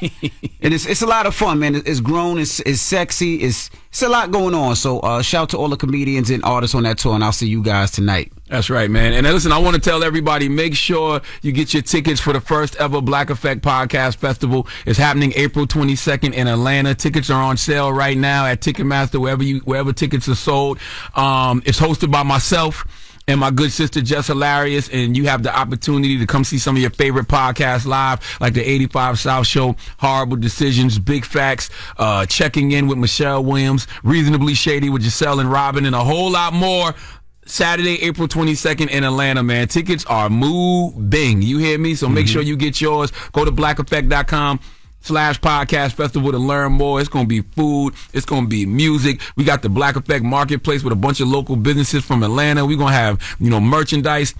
And it's a lot of fun, man. It's grown, it's sexy, it's a lot going on. So shout out to all the comedians and artists on that tour, and I'll see you guys tonight. That's right, man. And listen, I want to tell everybody, make sure you get your tickets for the first ever Black Effect Podcast Festival. It's happening April 22nd in Atlanta. Tickets are on sale right now at Ticketmaster, wherever tickets are sold. It's hosted by myself and my good sister Jess Hilarious, and you have the opportunity to come see some of your favorite podcasts live, like the 85 South Show, Horrible Decisions, Big Facts, Checking In with Michelle Williams, Reasonably Shady with Giselle and Robin, and a whole lot more. Saturday, April 22nd in Atlanta, man. Tickets are moving. You hear me? So make sure you get yours. Go to blackeffect.com/podcast festival to learn more. It's going to be food. It's going to be music. We got the Black Effect Marketplace with a bunch of local businesses from Atlanta. We're going to have, merchandise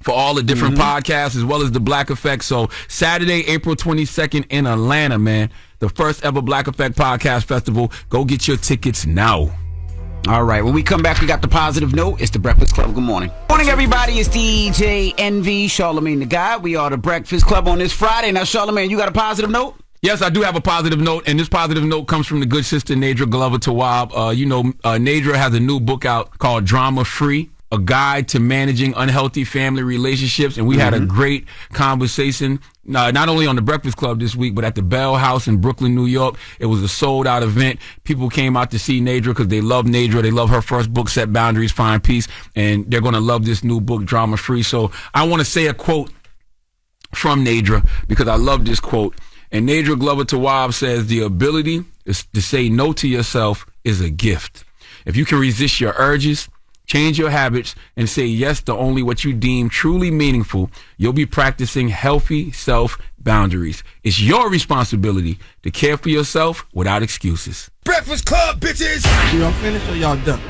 for all the different podcasts as well as the Black Effect. So Saturday, April 22nd in Atlanta, man. The first ever Black Effect Podcast Festival. Go get your tickets now. All right, when we come back, we got the positive note. It's The Breakfast Club. Good morning. Morning, everybody. It's DJ Envy, Charlamagne the Guy. We are The Breakfast Club on this Friday. Now, Charlamagne, you got a positive note? Yes, I do have a positive note, and this positive note comes from the good sister Nadra Glover Tawwab. Nadra has a new book out called Drama Free, a guide to managing unhealthy family relationships, and we had a great conversation, not only on the Breakfast Club this week, but at the Bell House in Brooklyn, New York. It was a sold-out event. People came out to see Nadra because they love Nadra. They love her first book, Set Boundaries, Find Peace, and they're going to love this new book, Drama Free. So I want to say a quote from Nadra because I love this quote. And Nadra Glover Tawwab says, the ability to say no to yourself is a gift. If you can resist your urges, change your habits, and say yes to only what you deem truly meaningful, you'll be practicing healthy self-boundaries. It's your responsibility to care for yourself without excuses. Breakfast Club, bitches! Y'all finished or y'all done?